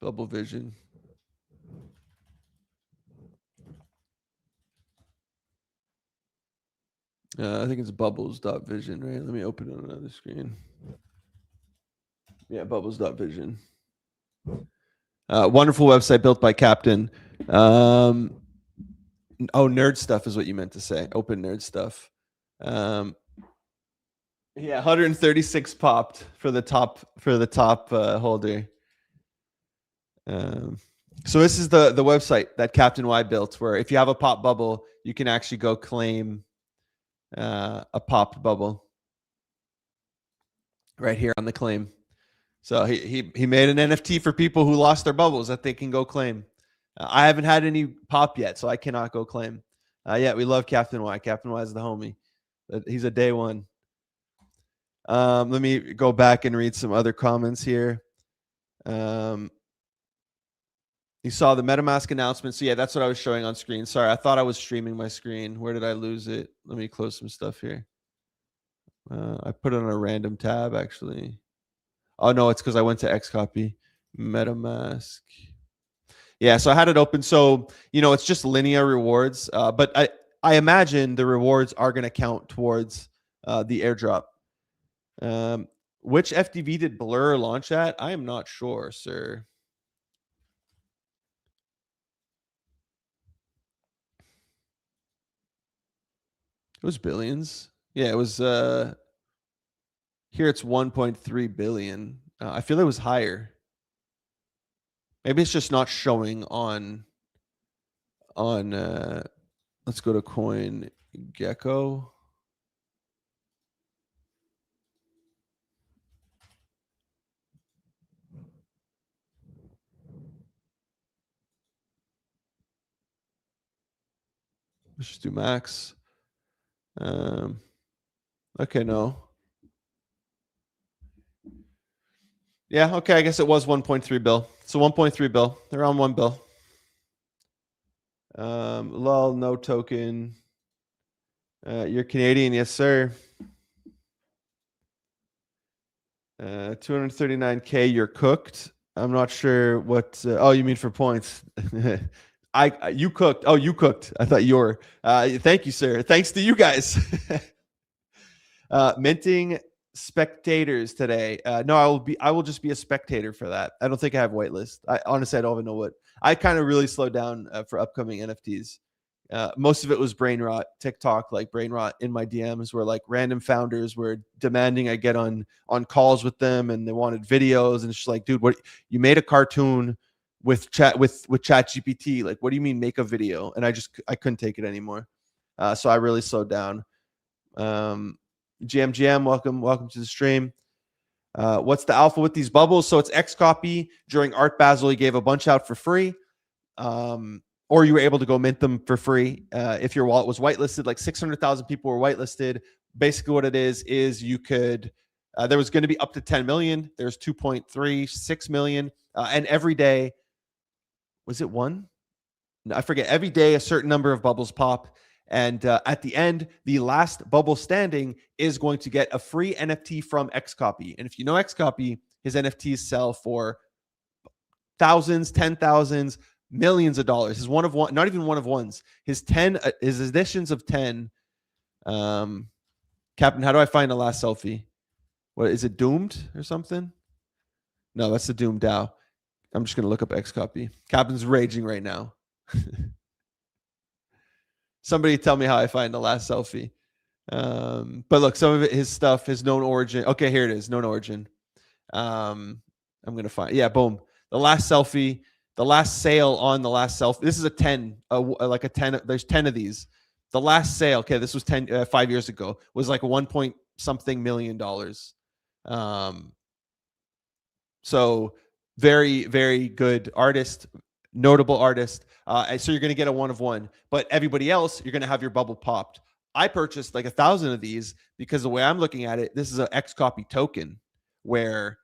Bubble vision. I think it's bubbles.vision, right? Let me open it on another screen. Yeah, bubbles.vision. Wonderful website built by Captain. Nerd stuff is what you meant to say. Open nerd stuff. Yeah, 136 popped for the top holder. So this is the website that Captain Y built, where if you have a pop bubble, you can actually go claim a popped bubble right here on the claim. So he made an NFT for people who lost their bubbles that they can go claim. I haven't had any pop yet, so I cannot go claim. Yeah, we love Captain Y. Captain Y is the homie. He's a day one. Let me go back and read some other comments here. You saw the MetaMask announcement. So yeah, that's what I was showing on screen. Sorry, I thought I was streaming my screen. Where did I lose it? Let me close some stuff here. I put it on a random tab, actually. Oh, no, it's because I went to Xcopy. MetaMask. Yeah, so I had it open. So, it's just linear rewards. But I imagine the rewards are going to count towards the airdrop. Which FDV did Blur launch at? I am not sure, sir. It was billions. Yeah, it was here it's 1.3 billion. I feel it was higher. Maybe it's just not showing on let's go to Coin Gecko. Let's just do max. Okay, no. Yeah, okay, I guess it was 1.3 bill. So 1.3 bill, around 1 bill. Lol, no token. You're Canadian, yes, sir. 239K, you're cooked. I'm not sure what. Oh, you mean for points? You cooked. Oh, you cooked. I thought you were. Thank you, sir. Thanks to you guys. Minting spectators today. No, I will just be a spectator for that. I don't think I have whitelist. Honestly, I don't even know what. I kind of really slowed down for upcoming NFTs. Most of it was brain rot, TikTok, like brain rot in my DMs, where like random founders were demanding I get on calls with them, and they wanted videos, and it's just like, dude, what, you made a cartoon with chat GPT, like, what do you mean make a video? And I couldn't take it anymore. So I really slowed down. GM, welcome to the stream. What's the alpha with these bubbles? So it's Xcopy. During Art Basel, he gave a bunch out for free. Or you were able to go mint them for free. If your wallet was whitelisted, like 600,000 people were whitelisted. Basically what it is you could, there was going to be up to 10 million. There's 2.36 million. And every day, was it one? No, I forget. Every day, a certain number of bubbles pop. And at the end, the last bubble standing is going to get a free NFT from Xcopy. And if you know Xcopy, his NFTs sell for thousands, 10,000s, millions of dollars. His one of one, not even one of ones. His editions of 10. Captain, how do I find the last selfie? What is it? Doomed or something? No, that's the Doom DAO. I'm just gonna look up Xcopy. Captain's raging right now. Somebody tell me how I find the last selfie. But look, some of it, his stuff, his known origin. Okay, here it is, known origin. I'm gonna find. Yeah, boom. The last selfie, the last sale on the last selfie. This is a 10, like a 10. There's 10 of these. The last sale, okay, this was 5 years ago, was like $1 point something million. So very, very good artist, notable artist. So you're going to get a one of one, but everybody else, you're going to have your bubble popped. I purchased like 1,000 of these because the way I'm looking at it, this is an Xcopy token where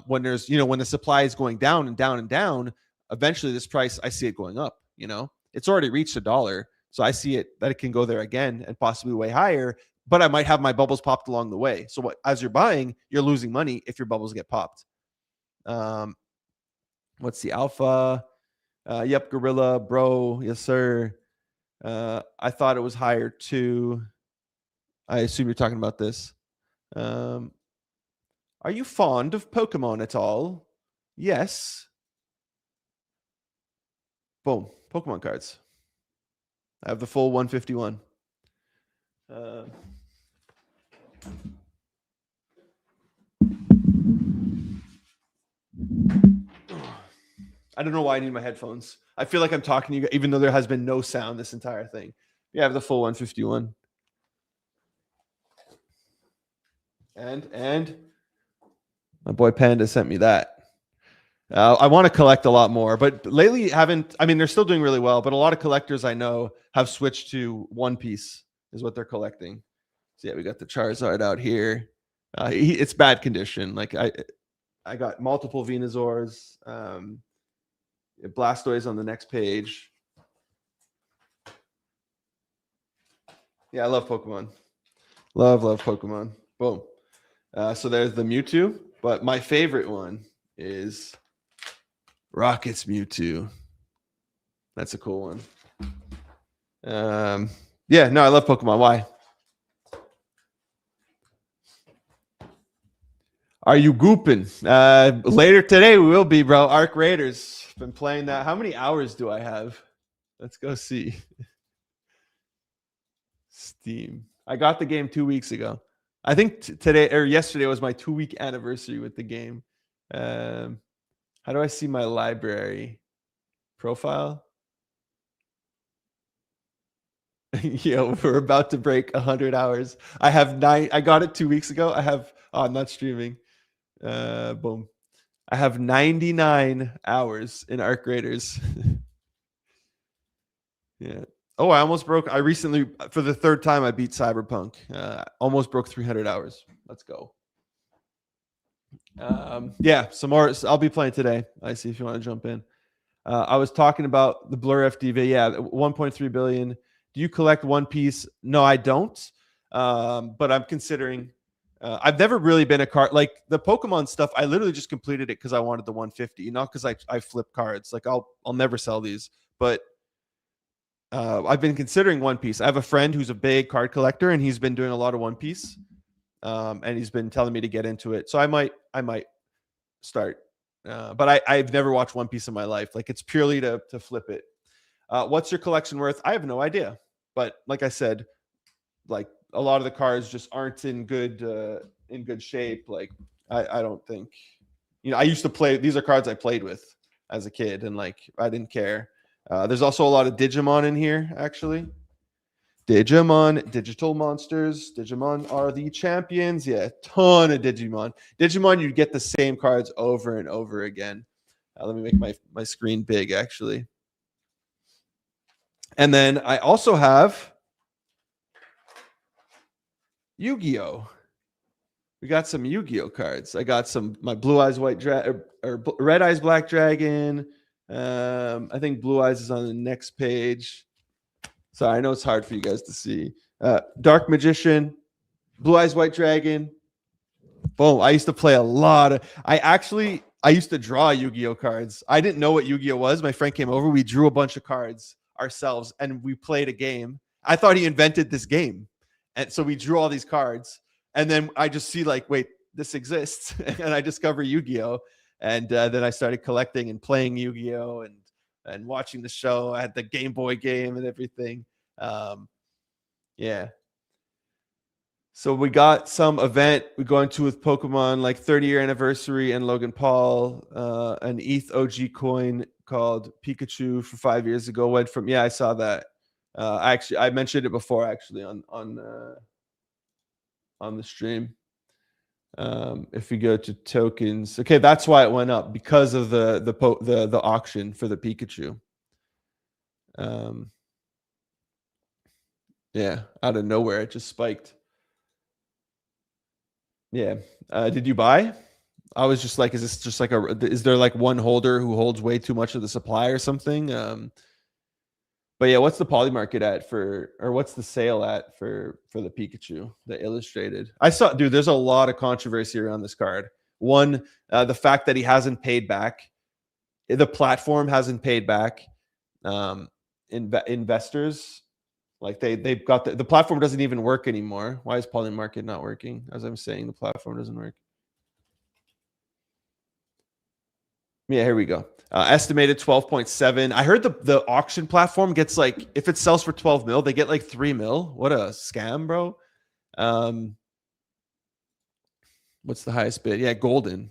when there's, when the supply is going down and down and down, eventually this price, I see it going up, it's already reached $1. So I see it that it can go there again and possibly way higher, but I might have my bubbles popped along the way. So as you're buying, you're losing money if your bubbles get popped. What's the alpha? Yep, Gorilla, bro. Yes, sir. I thought it was higher too. I assume you're talking about this. Are you fond of Pokemon at all? Yes. Boom. Pokemon cards. I have the full 151. I don't know why I need my headphones. I feel like I'm talking to you, even though there has been no sound this entire thing. Yeah, I have the full 151. And my boy Panda sent me that. I want to collect a lot more, but lately they're still doing really well, but a lot of collectors I know have switched to One Piece is what they're collecting. So yeah, we got the Charizard out here. It's bad condition. Like I got multiple Venusaurs. Blastoise on the next page. Yeah, I love Pokemon. Love Pokemon. Boom. So there's the Mewtwo, but my favorite one is Rocket's Mewtwo. That's a cool one. Yeah, no, I love Pokemon. Why? Are you gooping? Later today we will be, bro. Arc Raiders. Been playing that. How many hours do I have? Let's go see. Steam. I got the game 2 weeks ago. I think today or yesterday was my 2-week anniversary with the game. How do I see my library profile? Yo, we're about to break 100 hours. I have 9. I got it 2 weeks ago. I'm not streaming. Boom. I have 99 hours in Arc Raiders. Yeah. Oh, I almost broke. I recently, for the 3rd time, I beat Cyberpunk. Almost broke 300 hours. Let's go. Yeah, some more. I'll be playing today. I see if you want to jump in. I was talking about the Blur FDV. Yeah, 1.3 billion. Do you collect One Piece? No, I don't. But I'm considering. I've never really been a card like the Pokemon stuff. I literally just completed it because I wanted the 150, not because I flip cards. Like I'll never sell these, but I've been considering One Piece. I have a friend who's a big card collector, and he's been doing a lot of One Piece, and he's been telling me to get into it. So I might start, but I've never watched One Piece in my life. Like it's purely to flip it. What's your collection worth? I have no idea, but like I said, like a lot of the cards just aren't in good shape. Like I don't think, I used to play. These are cards I played with as a kid, and like I didn't care. There's also a lot of Digimon in here, actually. Digimon, digital monsters. Digimon are the champions. Yeah, ton of Digimon. Digimon, you get the same cards over and over again. Let me make my screen big, actually. And then I also have Yu-Gi-Oh! We got some Yu-Gi-Oh! Cards. I got my Blue Eyes White Dragon or Red Eyes Black Dragon. I think Blue Eyes is on the next page. So I know it's hard for you guys to see. Dark Magician, Blue Eyes White Dragon. Boom. I used to play a lot of. I used to draw Yu-Gi-Oh cards. I didn't know what Yu-Gi-Oh was. My friend came over. We drew a bunch of cards ourselves, and we played a game. I thought he invented this game, and so we drew all these cards. And then I just see like, wait, this exists, and I discover Yu-Gi-Oh, and then I started collecting and playing Yu-Gi-Oh and watching the show. I had the Game Boy game and everything. Yeah. So we got some event we're going to with Pokemon, like 30-year anniversary, and Logan Paul, an ETH OG coin called Pikachu for 5 years ago went from. Yeah, I saw that. I mentioned it before actually on the stream. If we go to tokens, okay, that's why it went up, because of the auction for the Pikachu. Yeah, out of nowhere it just spiked. Yeah. Did you buy? I was just like, is there like one holder who holds way too much of the supply or something? But yeah, what's the poly market at or what's the sale at for the Pikachu, the illustrated? I saw, dude, there's a lot of controversy around this card. One, the fact that he hasn't paid back, the platform hasn't paid back investors. Like they've got the platform doesn't even work anymore. Why is poly market not working? As I'm saying, the platform doesn't work. Yeah, here we go. Estimated 12.7. I heard the auction platform gets like, if it sells for 12 mil, they get like 3 mil. What a scam, bro. What's the highest bid? Yeah, Golden.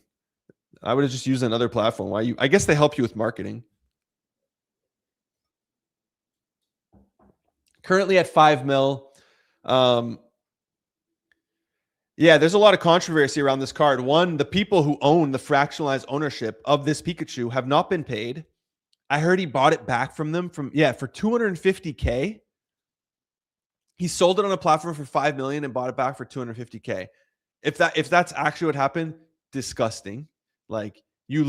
I would have just used another platform. Why I guess they help you with marketing. Currently at 5 mil. Yeah, there's a lot of controversy around this card. One, the people who own the fractionalized ownership of this Pikachu have not been paid. I heard he bought it back from them for 250K. He sold it on a platform for 5 million and bought it back for 250K. If that's actually what happened, disgusting. Like you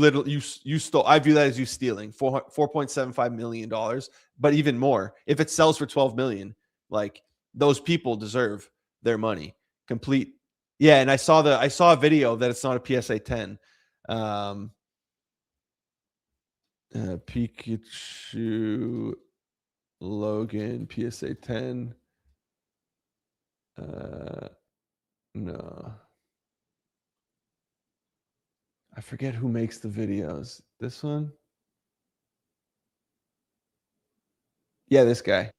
stole. I view that as you stealing $4.75 million. But even more, if it sells for 12 million, like those people deserve their money. Complete. Yeah, and I saw a video that it's not a PSA 10. Pikachu Logan PSA 10. No. I forget who makes the videos. This one? Yeah, this guy.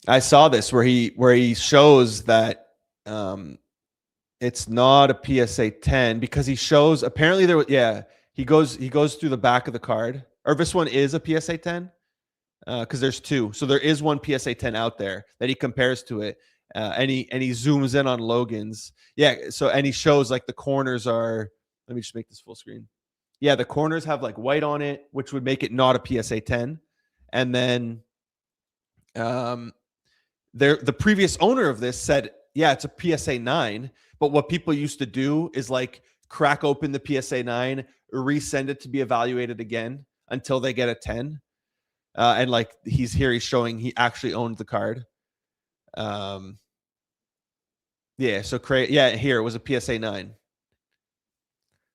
I saw this where he shows that it's not a PSA 10 because he shows apparently he goes through the back of the card, or this one is a PSA 10 because there's two. So there is one PSA 10 out there that he compares to it. And he zooms in on Logan's. Yeah, so and he shows like the corners are, let me just make this full screen. Yeah, the corners have like white on it, which would make it not a PSA 10. And then the previous owner of this said, yeah, it's a PSA 9. But what people used to do is like crack open the PSA 9, resend it to be evaluated again until they get a 10. And like he's showing he actually owned the card. Yeah, so here it was a PSA 9.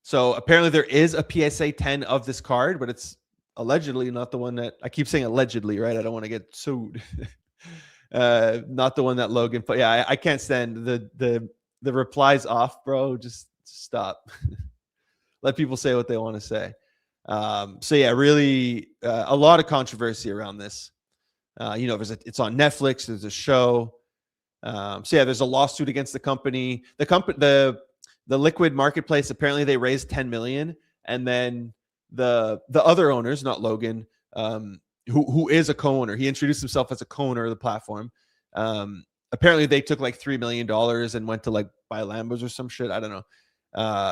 So apparently there is a PSA 10 of this card, but it's allegedly not the one that I keep saying allegedly, right? I don't want to get sued. Not the one that Logan put. Yeah, I can't stand the replies off, bro. Just stop. Let people say what they want to say. So yeah, really a lot of controversy around this. It's on Netflix. There's a show. So yeah, there's a lawsuit against the company. The liquid marketplace, apparently they raised 10 million, and then the other owners, not Logan, who is a co-owner, he introduced himself as a co-owner of the platform. Apparently they took like $3 million and went to like buy Lambos or some shit. I don't know.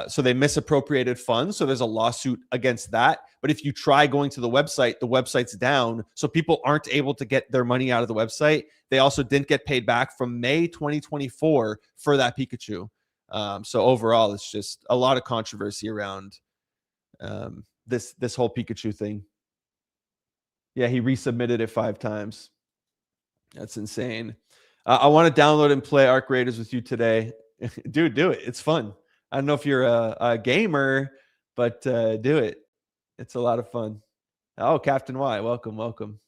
So they misappropriated funds. So there's a lawsuit against that. But if you try going to the website's down. So people aren't able to get their money out of the website. They also didn't get paid back from May 2024 for that Pikachu. So overall, it's just a lot of controversy around this whole Pikachu thing. Yeah, he resubmitted it 5 times. That's insane. I want to download and play Arc Raiders with you today. Dude, do it. It's fun. I don't know if you're a gamer, but do it. It's a lot of fun. Oh, Captain Y, welcome, welcome.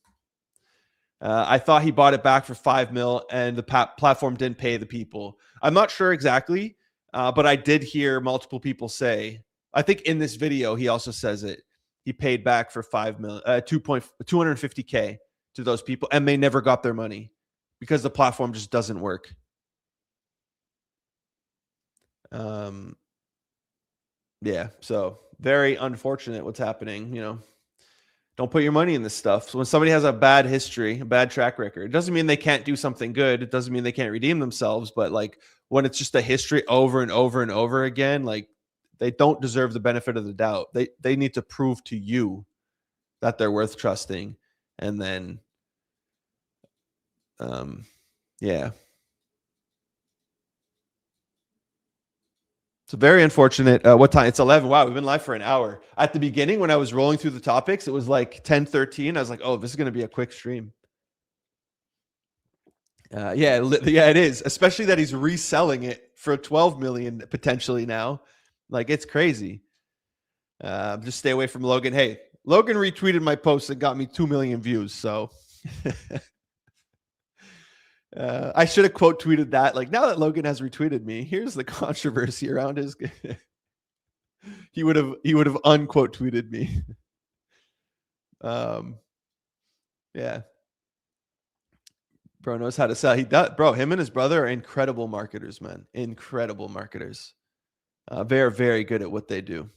I thought he bought it back for 5 mil and the platform didn't pay the people. I'm not sure exactly, but I did hear multiple people say, I think in this video, he also says it. He paid back for 5 mil, 250K to those people, and they never got their money because the platform just doesn't work. Yeah, so very unfortunate what's happening, you know. Don't put your money in this stuff. So when somebody has a bad history, a bad track record, it doesn't mean they can't do something good. It doesn't mean they can't redeem themselves. But like when it's just a history over and over and over again, like they don't deserve the benefit of the doubt. They need to prove to you that they're worth trusting. And then, yeah. It's very unfortunate. What time? It's 11. Wow, we've been live for an hour. At the beginning, when I was rolling through the topics, it was like 10:13. I was like, oh, this is going to be a quick stream. Yeah, it is. Especially that he's reselling it for 12 million potentially now. Like, it's crazy. Just stay away from Logan. Hey, Logan retweeted my post and got me 2 million views. So I should have quote tweeted that. Like, now that Logan has retweeted me, here's the controversy around his. he would have unquote tweeted me. Yeah. Bro knows how to sell. He does, bro. Him and his brother are incredible marketers, man. Incredible marketers. They're very good at what they do.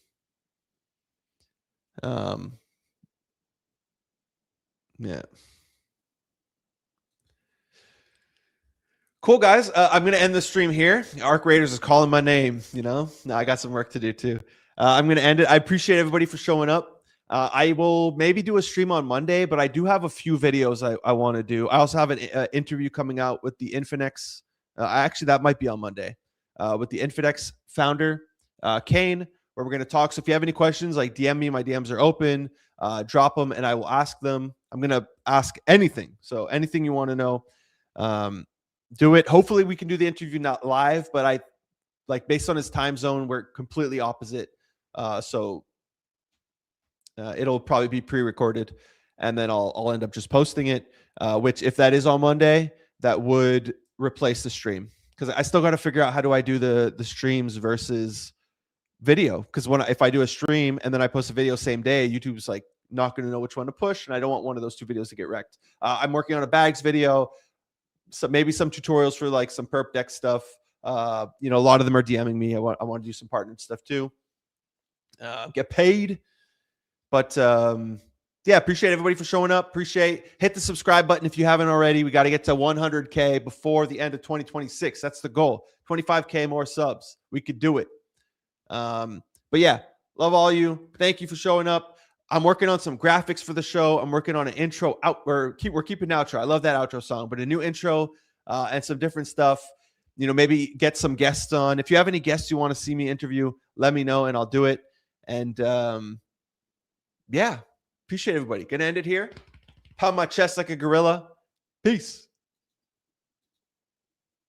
Yeah. Cool, guys. I'm going to end the stream here. Arc Raiders is calling my name, you know? Now I got some work to do too. I'm going to end it. I appreciate everybody for showing up. I will maybe do a stream on Monday, but I do have a few videos I want to do. I also have an interview coming out with the Infinex. Actually, that might be on Monday with the Infinex founder, Kane, where we're going to talk. So if you have any questions, like DM me. My DMs are open. Drop them, and I will ask them. I'm going to ask anything. So anything you want to know, do it. Hopefully we can do the interview not live, but I like based on his time zone, we're completely opposite. So it'll probably be pre-recorded and then I'll end up just posting it, which if that is on Monday, that would replace the stream because I still got to figure out how do I do the streams versus video. Because if I do a stream and then I post a video same day, YouTube's like not going to know which one to push. And I don't want one of those two videos to get wrecked. I'm working on a bags video. So maybe some tutorials for like some perp deck stuff. You know, a lot of them are DMing me. I want to do some partnered stuff too. Get paid. But yeah, appreciate everybody for showing up. Hit the subscribe button if you haven't already. We got to get to 100K before the end of 2026. That's the goal. 25K more subs. We could do it. But yeah, love all you. Thank you for showing up. I'm working on some graphics for the show. I'm working on an intro out. We're keeping an outro. I love that outro song, but a new intro and some different stuff. You know, maybe get some guests on. If you have any guests you want to see me interview, let me know and I'll do it. And yeah, appreciate everybody. Gonna end it here. Pound my chest like a gorilla. Peace.